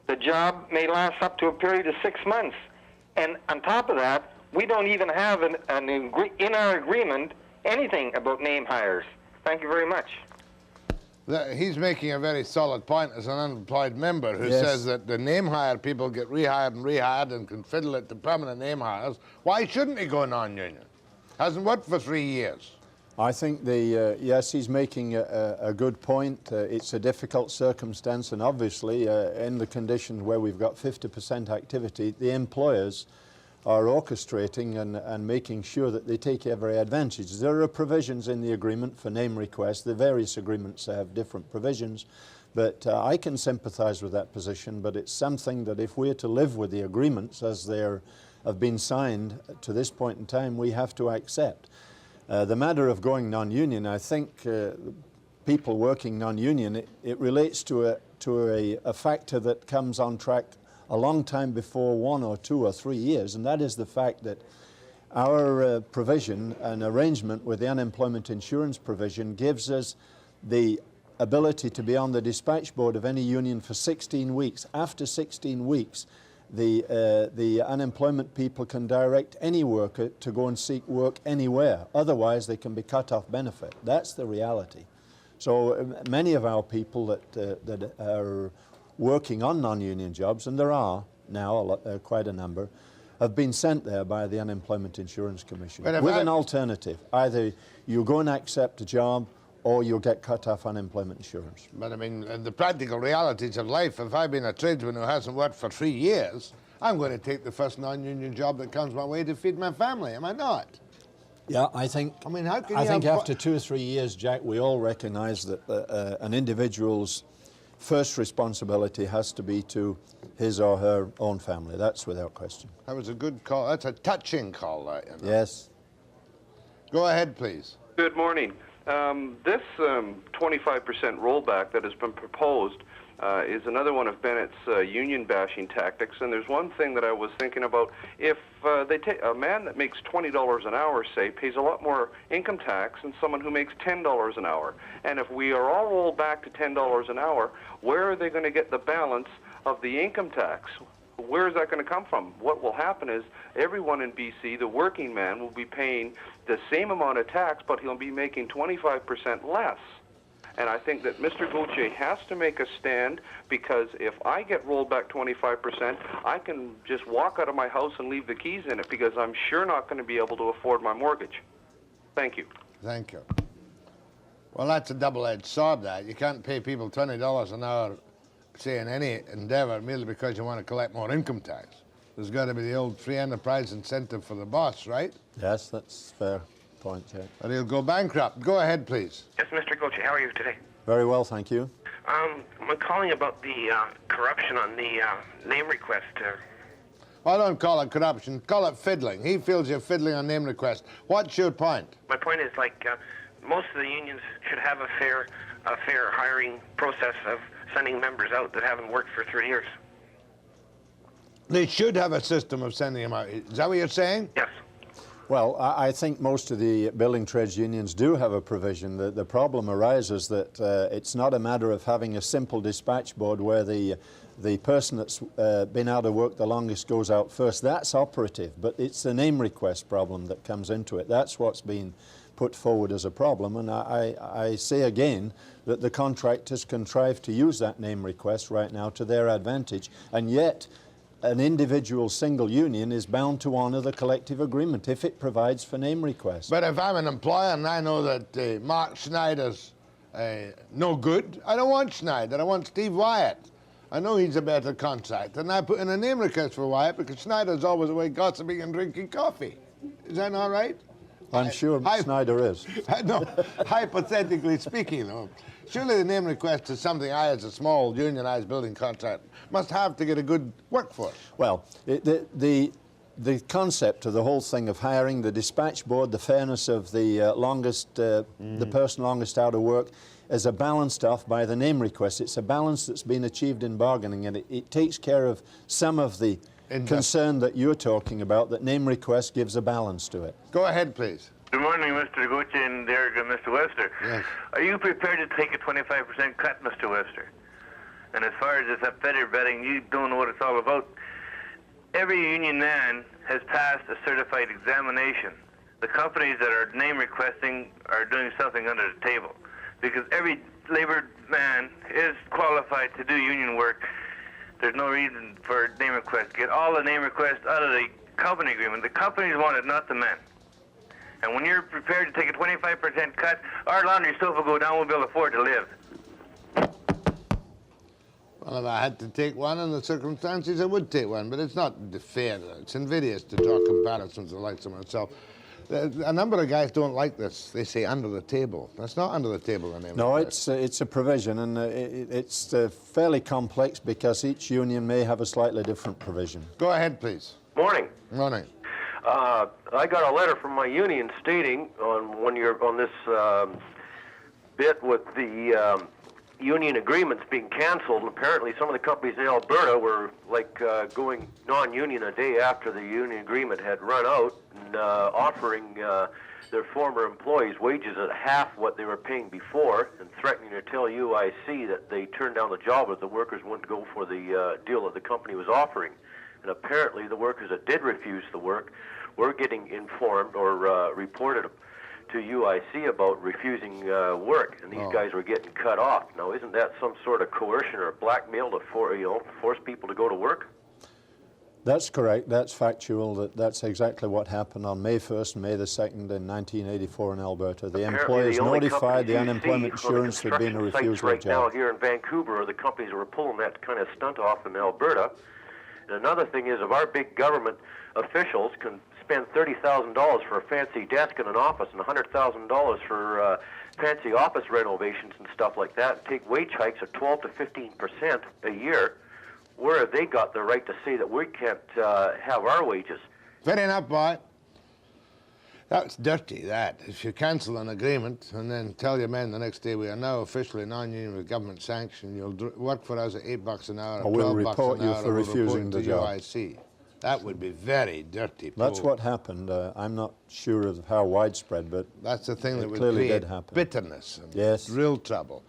the job may last up to a period of 6 months. And on top of that, we don't even have in our agreement anything about name hires. Thank you very much. He's making a very solid point as an unemployed member who says that the name hire people get rehired and rehired and can fiddle it to permanent name hires. Why shouldn't he go non-union? Hasn't worked for 3 years. I think yes, he's making a good point. It's a difficult circumstance, and obviously in the conditions where we've got 50% activity, the employers are orchestrating and making sure that they take every advantage. There are provisions in the agreement for name requests. The various agreements have different provisions, but I can sympathize with that position, but it's something that if we're to live with the agreements as they have been signed to this point in time, we have to accept. The matter of going non-union, I think people working non-union, it relates to a factor that comes on track a long time before 1 or 2 or 3 years, and that is the fact that our provision, an arrangement with the unemployment insurance provision, gives us the ability to be on the dispatch board of any union for 16 weeks. After 16 weeks, the unemployment people can direct any worker to go and seek work anywhere. Otherwise, they can be cut off benefit. That's the reality. So many of our people that are working on non-union jobs, and there are now quite a number, have been sent there by the Unemployment Insurance Commission with an alternative. Either you go and accept a job or you'll get cut off unemployment insurance. But I mean, the practical realities of life, if I've been a tradesman who hasn't worked for 3 years, I'm going to take the first non-union job that comes my way to feed my family, am I not? Yeah, I think how can I you think have after 2 or 3 years, Jack, we all recognize that an individual's first responsibility has to be to his or her own family. That's without question. That was a good call. That's a touching call, that, you know. Yes. Go ahead, please. Good morning. This 25% rollback that has been proposed is another one of Bennett's union bashing tactics. And there's one thing that I was thinking about. If they take a man that makes $20 an hour, say, pays a lot more income tax than someone who makes $10 an hour. And if we are all rolled back to $10 an hour, where are they going to get the balance of the income tax? Where is that going to come from? What will happen is everyone in BC, the working man, will be paying the same amount of tax, but he'll be making 25% less. And I think that Mr. Gautier has to make a stand, because if I get rolled back 25%, I can just walk out of my house and leave the keys in it, because I'm sure not going to be able to afford my mortgage. Thank you. Thank you. Well, that's a double-edged sword, that. You can't pay people $20 an hour, say, in any endeavor merely because you want to collect more income tax. There's got to be the old free enterprise incentive for the boss, right? Yes, that's a fair point, Jack. Or he'll go bankrupt. Go ahead, please. Yes, Mr. Gautier, how are you today? Very well, thank you. I'm calling about the corruption on the name request. I don't call it corruption. Call it fiddling. He feels you're fiddling on name request. What's your point? My point is, like, most of the unions should have a fair hiring process of sending members out that haven't worked for 3 years. They should have a system of sending them out. Is that what you're saying? Yes. Well, I think most of the building trades unions do have a provision. The problem arises that it's not a matter of having a simple dispatch board where the person that's been out of work the longest goes out first. That's operative, but it's the name request problem that comes into it. That's what's been put forward as a problem, and I say again that the contractors contrive to use that name request right now to their advantage, and yet an individual single union is bound to honour the collective agreement if it provides for name requests. But if I'm an employer and I know that Mark Schneider's no good, I don't want Schneider, I want Steve Wyatt. I know he's a better contractor, and I put in a name request for Wyatt because Schneider's always away gossiping and drinking coffee. Is that not right? I'm sure Schneider is. No, hypothetically speaking, though. Surely the name request is something I, as a small unionized building contractor, must have to get a good workforce. Well, the concept of the whole thing of hiring, the dispatch board, the fairness of the the person longest out of work, is a balanced off by the name request. It's a balance that's been achieved in bargaining, and it takes care of some of the concern that you're talking about, that name request gives a balance to it. Go ahead, please. Good morning, Mr. Gautier and Mr. Webster. Yes. Are you prepared to take a 25% cut, Mr. Webster? And as far as this feather betting, you don't know what it's all about. Every union man has passed a certified examination. The companies that are name requesting are doing something under the table, because every labor man is qualified to do union work. There's no reason for a name request. Get all the name requests out of the company agreement. The companies want it, not the men. And when you're prepared to take a 25% cut, our laundry stove will go down, we'll be able to afford to live. Well, if I had to take one in the circumstances, I would take one, but it's not fair. It's invidious to draw comparisons with the likes of myself. A number of guys don't like this. They say under the table. That's not under the table. No, it's a provision, and it's fairly complex because each union may have a slightly different provision. Go ahead, please. Morning. Morning. I got a letter from my union stating on this bit with the union agreements being canceled. Apparently, some of the companies in Alberta were going non-union a day after the union agreement had run out, and offering their former employees wages at half what they were paying before, and threatening to tell UIC that they turned down the job if the workers wouldn't go for the deal that the company was offering. And apparently, the workers that did refuse the work were getting informed or reported to UIC about refusing work, and these guys were getting cut off. Now, isn't that some sort of coercion or blackmail to force people to go to work? That's correct. That's factual. That's exactly what happened on May 1st and May the 2nd in 1984 in Alberta. The employers notified the unemployment insurance there'd been a refusal of now job. here in Vancouver are the companies that were pulling that kind of stunt off in Alberta. And another thing is, if our big government officials can spend $30,000 for a fancy desk in an office and $100,000 for fancy office renovations and stuff like that, and take wage hikes of 12 to 15% a year, where have they got the right to say that we can't have our wages? Fair enough, boy. That's dirty, that. If you cancel an agreement and then tell your men the next day, we are now officially non-union with government sanction, you'll work for us at $8 an hour or we'll $12 report an you hour, for refusing the job. UIC. That would be very dirty. That's what happened. I'm not sure of how widespread, but that's the thing that would clearly create did happen. Bitterness and yes. real trouble.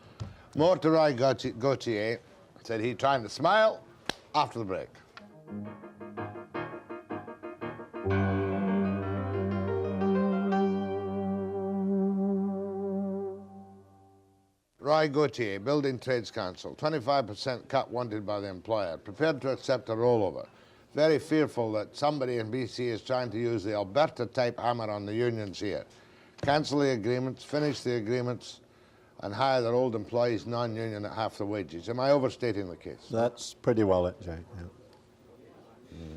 More to Roy Gautier. Said he trying to smile after the break. Roy Gautier, Building Trades Council, 25% cut wanted by the employer, prepared to accept a rollover. Very fearful that somebody in BC is trying to use the Alberta-type hammer on the unions here. Cancel the agreements, finish the agreements, and hire their old employees non-union at half the wages. Am I overstating the case? That's pretty well it, Jack. Yeah.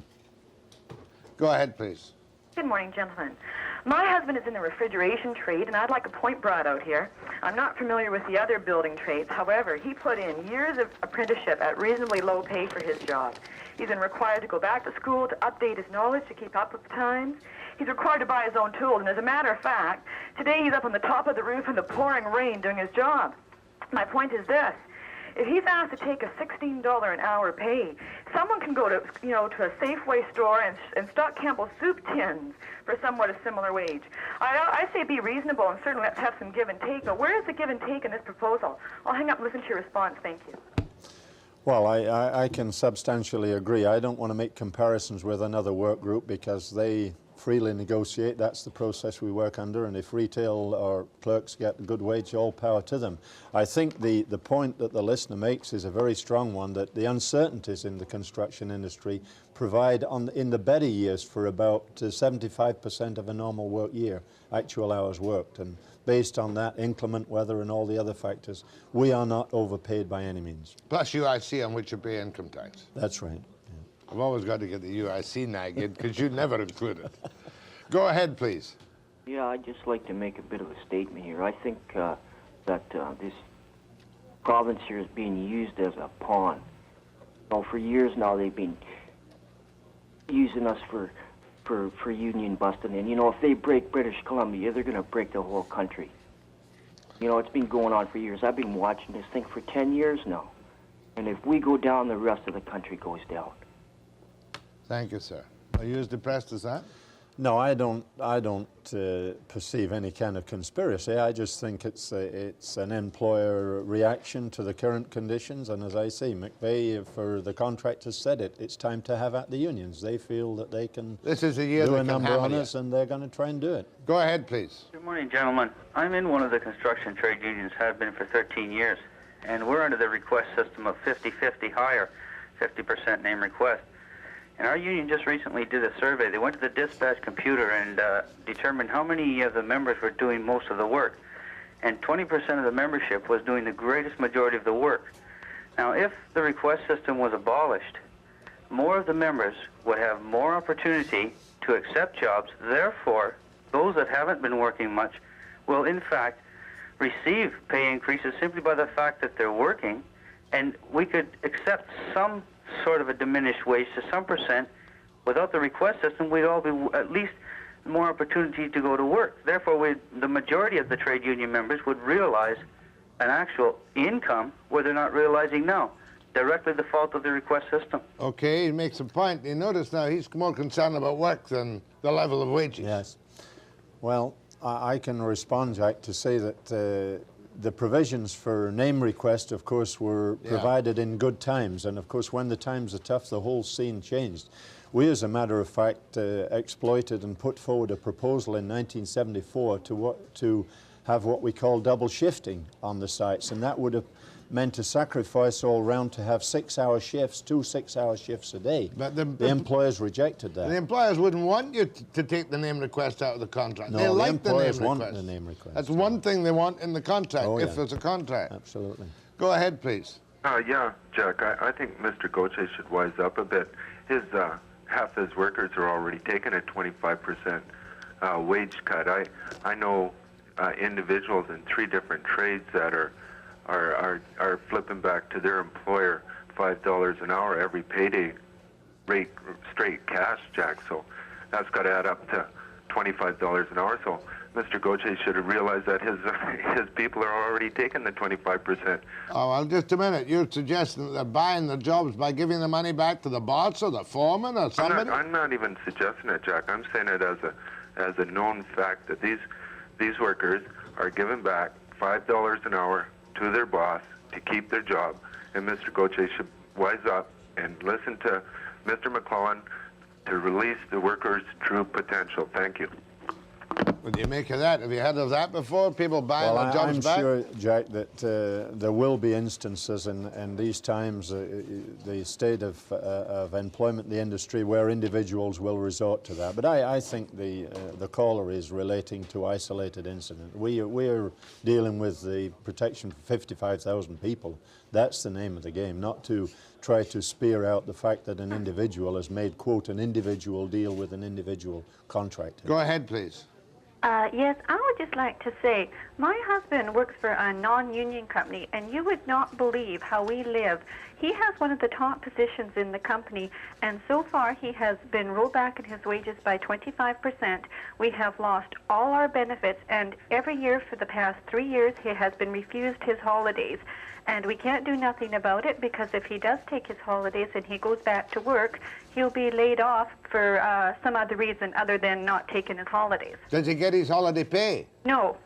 Go ahead, please. Good morning, gentlemen. My husband is in the refrigeration trade, and I'd like a point brought out here. I'm not familiar with the other building trades. However, he put in years of apprenticeship at reasonably low pay for his job. He's been required to go back to school to update his knowledge to keep up with the times. He's required to buy his own tools, and as a matter of fact, today he's up on the top of the roof in the pouring rain doing his job. My point is this. If he's asked to take a $16 an hour pay, someone can go to, to a Safeway store and stock Campbell's soup tins for somewhat a similar wage. I say be reasonable and certainly let's have some give and take. But where is the give and take in this proposal? I'll hang up and listen to your response. Thank you. Well, I can substantially agree. I don't want to make comparisons with another work group because they freely negotiate. That's the process we work under, and if retail or clerks get a good wage, all power to them. I think the point that the listener makes is a very strong one, that the uncertainties in the construction industry provide in the better years for about 75% of a normal work year, actual hours worked, and based on that, inclement weather and all the other factors, we are not overpaid by any means. Plus UIC on which you pay income tax. That's right. I've always got to get the UIC nagged because you never include it. Go ahead, please. Yeah, I'd just like to make a bit of a statement here. I think that this province here is being used as a pawn. For years now, they've been using us for union busting. And, if they break British Columbia, they're going to break the whole country. It's been going on for years. I've been watching this thing for 10 years now. And if we go down, the rest of the country goes down. Thank you, sir. Are you as depressed as that? No, I don't perceive any kind of conspiracy. I just think it's an employer reaction to the current conditions. And as I say, McVeigh, for the contractors, said it. It's time to have at the unions. They feel that they can this is a year do they a can number hammer on you. us, and they're going to try and do it. Go ahead, please. Good morning, gentlemen. I'm in one of the construction trade unions, have been for 13 years. And we're under the request system of 50-50 hire, 50% name request. And our union just recently did a survey. They went to the dispatch computer and determined how many of the members were doing most of the work. And 20% of the membership was doing the greatest majority of the work. Now, if the request system was abolished, more of the members would have more opportunity to accept jobs. Therefore, those that haven't been working much will, in fact, receive pay increases simply by the fact that they're working. And we could accept some sort of a diminished wage to some percent. Without the request system, we'd all be at least more opportunity to go to work. Therefore, the majority of the trade union members would realize an actual income where they're not realizing now, directly the fault of the request system. Okay, he makes a point. You notice now he's more concerned about work than the level of wages. Yes. Well, I can respond, Jack, to say that the provisions for name request, of course, were provided in good times. And, of course, when the times are tough, the whole scene changed. We, as a matter of fact, exploited and put forward a proposal in 1974 to have what we call double shifting on the sites, and that would have meant a sacrifice all round to have 6-hour shifts, 2 6-hour shifts a day. But the employers rejected that. The employers wouldn't want you to take the name request out of the contract. No, they like the employers name want request. the name request. That's one thing they want in the contract, Oh, if yeah. there's a contract. Absolutely. Go ahead, please. Yeah, Jack, I think Mr. Gautier should wise up a bit. Half his workers are already taking a 25% wage cut. I know individuals in 3 different trades that are flipping back to their employer $5 an hour every payday rate, straight cash, Jack. So that's got to add up to $25 an hour. So Mr. Gautier should have realized that his people are already taking the 25%. Oh, well, just a minute. You're suggesting that they're buying the jobs by giving the money back to the boss or the foreman or somebody? I'm not even suggesting it, Jack. I'm saying it as a known fact that these workers are giving back $5 an hour to their boss to keep their job. And Mr. Gautier should wise up and listen to Mr. McClellan to release the workers' true potential. Thank you. What do you make of that? Have you heard of that before? People buying the jobs back? I'm sure, Jack, that there will be instances in these times, the state of employment in the industry, where individuals will resort to that. But I think the caller is relating to isolated incident. We are dealing with the protection for 55,000 people. That's the name of the game, not to try to spear out the fact that an individual has made, quote, an individual deal with an individual contractor. Go ahead, please. Yes, I would just like to say, my husband works for a non-union company, and you would not believe how we live. He has one of the top positions in the company, and so far he has been rolled back in his wages by 25%. We have lost all our benefits, and every year for the past 3 years he has been refused his holidays. And we can't do nothing about it, because if he does take his holidays and he goes back to work, he'll be laid off for some other reason other than not taking his holidays. Does he get his holiday pay? No.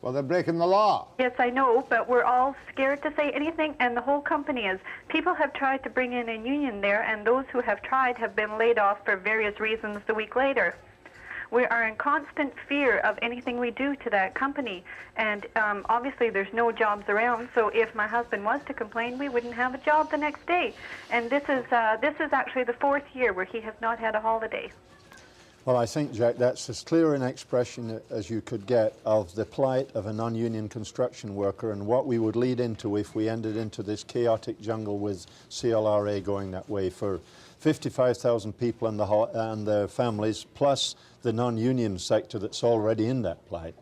Well, they're breaking the law. Yes, I know, but we're all scared to say anything, and the whole company is. People have tried to bring in a union there, and those who have tried have been laid off for various reasons the week later. We are in constant fear of anything we do to that company, and obviously there's no jobs around, so if my husband was to complain, we wouldn't have a job the next day. And this is actually the 4th year where he has not had a holiday. Well, I think, Jack, that's as clear an expression as you could get of the plight of a non-union construction worker and what we would lead into if we ended into this chaotic jungle with CLRA going that way for 55,000 people and their families, plus the non-union sector that's already in that plight.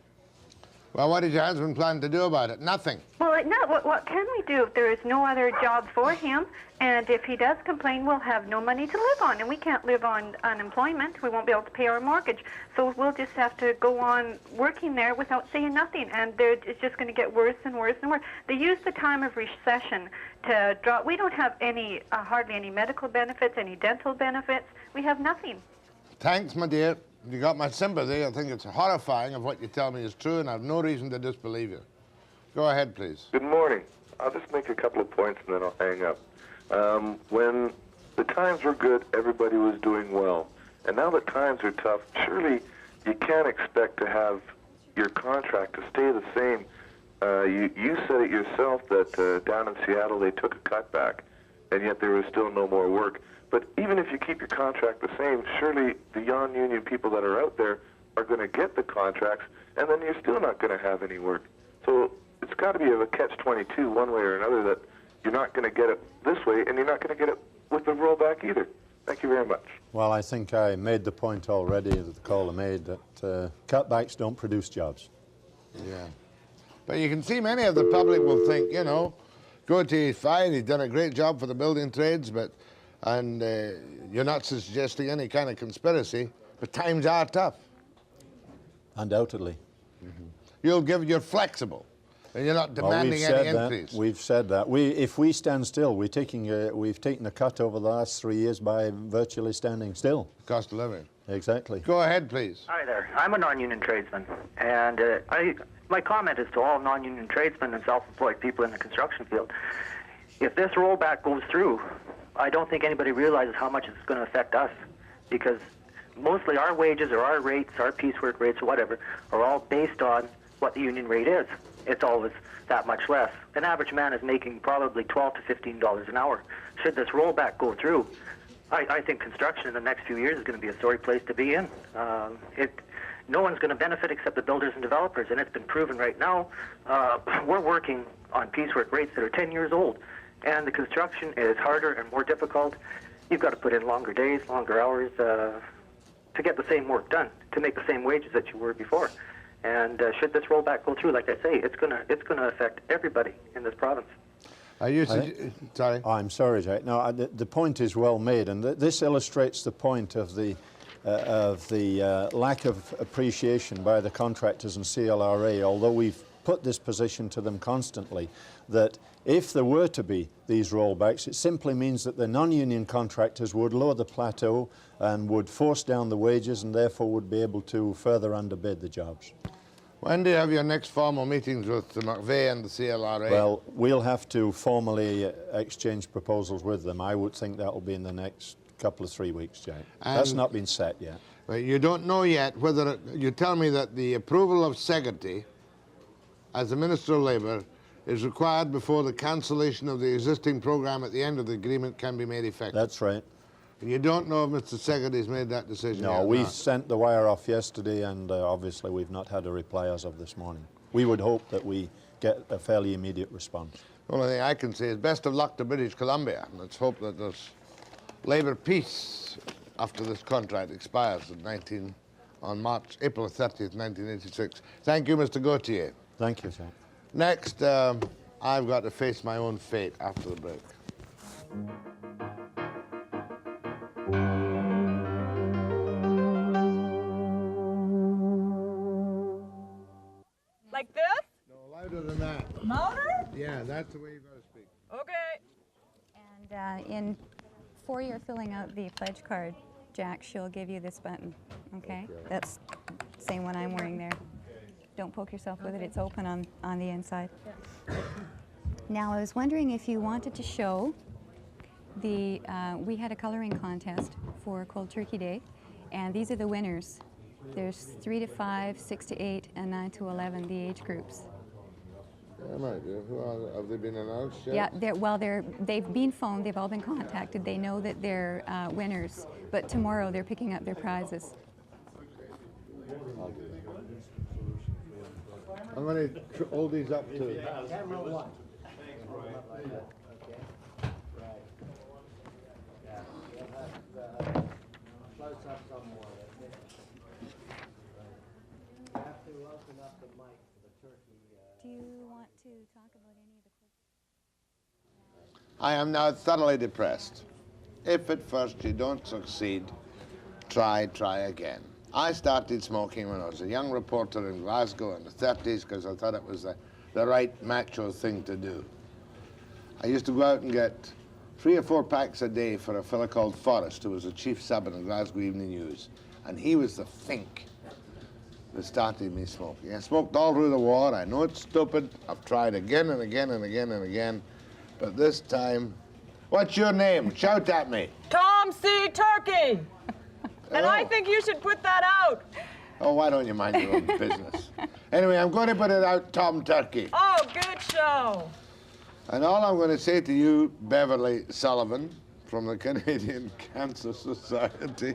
Well, what did your husband plan to do about it? Nothing. Well, what can we do if there is no other job for him? And if he does complain, we'll have no money to live on, and we can't live on unemployment. We won't be able to pay our mortgage. So we'll just have to go on working there without saying nothing, and it's just going to get worse and worse and worse. They use the time of recession to draw. We don't have any, hardly any medical benefits, any dental benefits. We have nothing. Thanks, my dear. You got my sympathy. I think it's horrifying if what you tell me is true, and I have no reason to disbelieve you. Go ahead, please. Good morning. I'll just make a couple of points and then I'll hang up. When the times were good, everybody was doing well. And now that times are tough, surely you can't expect to have your contract to stay the same. You said it yourself that down in Seattle they took a cutback, and yet there was still no more work. But even if you keep your contract the same, surely the non-union people that are out there are going to get the contracts, and then you're still not going to have any work. So it's got to be a catch-22 one way or another, that you're not going to get it this way, and you're not going to get it with the rollback either. Thank you very much. Well, I think I made the point already that the caller made, that cutbacks don't produce jobs. Yeah. But you can see many of the public will think, you know, Gautier is fine, he's done a great job for the building trades, and you're not suggesting any kind of conspiracy, but times are tough. Undoubtedly. Mm-hmm. You're flexible, and you're not demanding any increase. We've said that. If we stand still, we've taken a cut over the last 3 years by virtually standing still. Cost of living. Exactly. Go ahead, please. Hi there. I'm a non-union tradesman, and my comment is to all non-union tradesmen and self-employed people in the construction field. If this rollback goes through, I don't think anybody realizes how much it's going to affect us, because mostly our wages or our rates, our piecework rates or whatever, are all based on what the union rate is. It's always that much less. An average man is making probably $12 to $15 an hour. Should this rollback go through, I think construction in the next few years is going to be a sorry place to be in. No one's going to benefit except the builders and developers, and it's been proven right now. We're working on piecework rates that are 10 years old, and the construction is harder and more difficult. You've got to put in longer days, longer hours to get the same work done, to make the same wages that you were before. And should this rollback go through, like I say, it's gonna affect everybody in this province. Sorry. I'm sorry, Jack. No, the point is well made, and this illustrates the point of the lack of appreciation by the contractors and CLRA, although we've put this position to them constantly, that if there were to be these rollbacks, it simply means that the non-union contractors would lower the plateau and would force down the wages and therefore would be able to further underbid the jobs. When do you have your next formal meetings with the McVeigh and the CLRA? Well, we'll have to formally exchange proposals with them. I would think that will be in the next couple of 3 weeks, Jack. That's not been set yet. But you don't know yet whether you tell me that the approval of Segety as the Minister of Labour is required before the cancellation of the existing programme at the end of the agreement can be made effective. That's right. And you don't know if Mr. Segety's made that decision No, yet? we sent the wire off yesterday, and obviously we've not had a reply as of this morning. We would hope that we get a fairly immediate response. The only thing I can say is best of luck to British Columbia. Let's hope that there's Labour peace after this contract expires on April 30th, 1986. Thank you, Mr. Gautier. Thank you, sir. Next, I've got to face my own fate after the break. Like this? No, louder than that. Louder? Yeah, that's the way you've got to speak. Okay. And before you're filling out the pledge card, Jack, she'll give you this button, okay? That's the same one I'm wearing there. Don't poke yourself with it. It's open on the inside. Now, I was wondering if you wanted to show we had a coloring contest for Cold Turkey Day, and these are the winners. There's 3 to 5, 6 to 8, and 9 to 11, the age groups. Have they been announced yet? Yeah, they've been phoned, they've all been contacted. They know that they're winners, but tomorrow they're picking up their prizes. I'm going to hold these up to... Do you want to talk about any of the... I am now thoroughly depressed. If at first you don't succeed, try again. I started smoking when I was a young reporter in Glasgow in the 30s because I thought it was the right macho thing to do. I used to go out and get 3 or 4 packs a day for a fellow called Forrest, who was the chief sub in the Glasgow Evening News. And he was the think that started me smoking. I smoked all through the war. I know it's stupid. I've tried again and again and again and again. But this time, what's your name? Shout at me. Tom C. Turkey. And I think you should put that out. Oh, why don't you mind your own business? Anyway, I'm going to put it out, Tom Turkey. Oh, good show. And all I'm going to say to you, Beverly Sullivan, from the Canadian Cancer Society,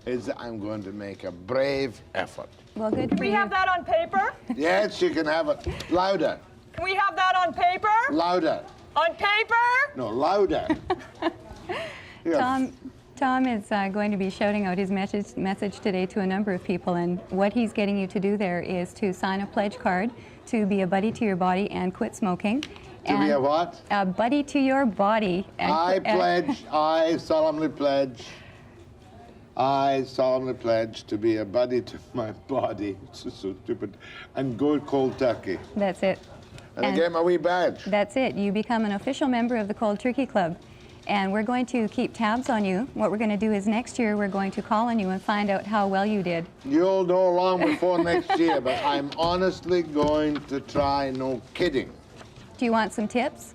is that I'm going to make a brave effort. Well, good. Can we have that on paper? Yes, you can have it. Louder. Can we have that on paper? Louder. On paper? No, louder. Tom is going to be shouting out his message today to a number of people, and what he's getting you to do there is to sign a pledge card to be a buddy to your body and quit smoking. To be a what? A buddy to your body. I solemnly pledge to be a buddy to my body. It's just so stupid. And go cold turkey. That's it. And I get my wee badge. That's it. You become an official member of the Cold Turkey Club. And we're going to keep tabs on you. What we're going to do is next year we're going to call on you and find out how well you did. You'll know long before next year, but I'm honestly going to try, no kidding. Do you want some tips?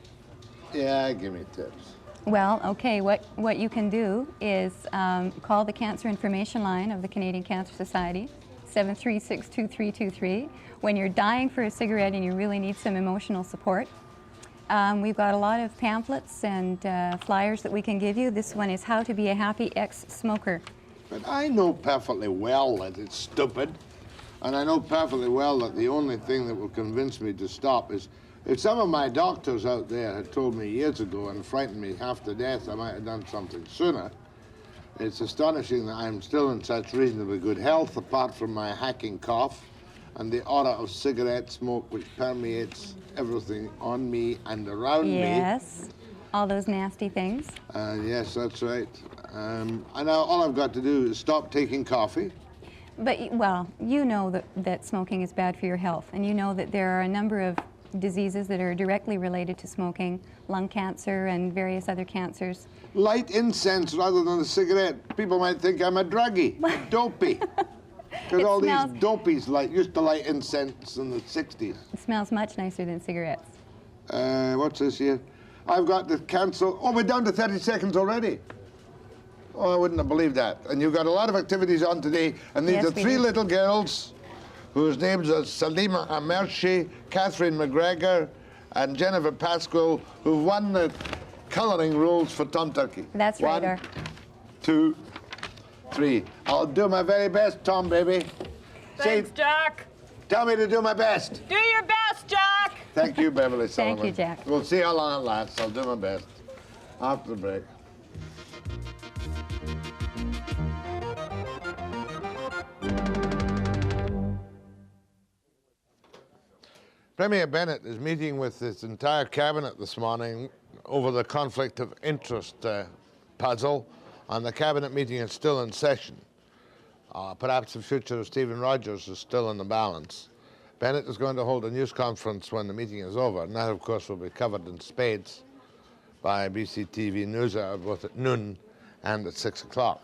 Yeah, give me tips. Well, okay, what you can do is call the Cancer Information Line of the Canadian Cancer Society, 736-2323, when you're dying for a cigarette and you really need some emotional support. We've got a lot of pamphlets and flyers that we can give you. This one is How to Be a Happy Ex-Smoker. But I know perfectly well that it's stupid, and I know perfectly well that the only thing that will convince me to stop is if some of my doctors out there had told me years ago and frightened me half to death, I might have done something sooner. It's astonishing that I'm still in such reasonably good health, apart from my hacking cough and the aura of cigarette smoke which permeates everything on me and around me. Yes, all those nasty things. Yes, that's right. And now all I've got to do is stop taking coffee. But, well, you know that smoking is bad for your health, and you know that there are a number of diseases that are directly related to smoking, lung cancer and various other cancers. Light incense rather than a cigarette. People might think I'm a druggie, a dopey. Because all these dopies used to light incense in the 60s. It smells much nicer than cigarettes. What's this here? I've got to cancel. Oh, we're down to 30 seconds already. Oh, I wouldn't have believed that. And you've got a lot of activities on today, and these are three little girls whose names are Salima Amershi, Catherine McGregor, and Jennifer Pascal, who've won the colouring rules for Tom Turkey. That's right. 1, 2, 3. I'll do my very best, Tom, baby. Thanks, Jack. Tell me to do my best. Do your best, Jack. Thank you, Beverly Sullivan. Thank you, Jack. We'll see how long it lasts. I'll do my best. After the break. Premier Bennett is meeting with his entire cabinet this morning over the conflict of interest puzzle, and the cabinet meeting is still in session. Perhaps the future of Stephen Rogers is still in the balance. Bennett is going to hold a news conference when the meeting is over, and that, of course, will be covered in spades by BCTV News both at noon and at 6 o'clock.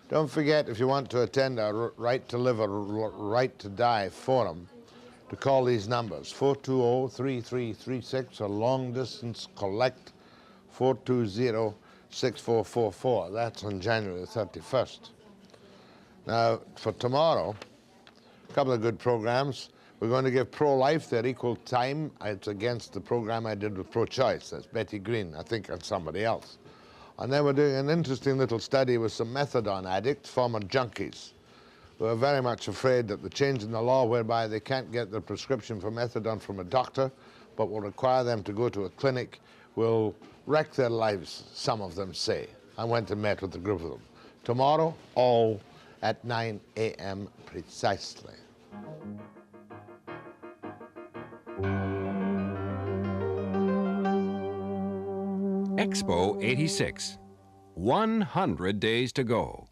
Don't forget, if you want to attend our Right to Live or Right to Die forum, to call these numbers, 420-3336, or long distance collect 420-6444. That's on January the 31st. Now, for tomorrow, a couple of good programs. We're going to give pro-life their equal time. It's against the program I did with pro-choice. That's Betty Green, I think, and somebody else. And then we're doing an interesting little study with some methadone addicts, former junkies, who are very much afraid that the change in the law whereby they can't get their prescription for methadone from a doctor, but will require them to go to a clinic, will wreck their lives, some of them say. I went and met with a group of them. Tomorrow, all at 9 a.m. precisely. Expo 86, 100 days to go.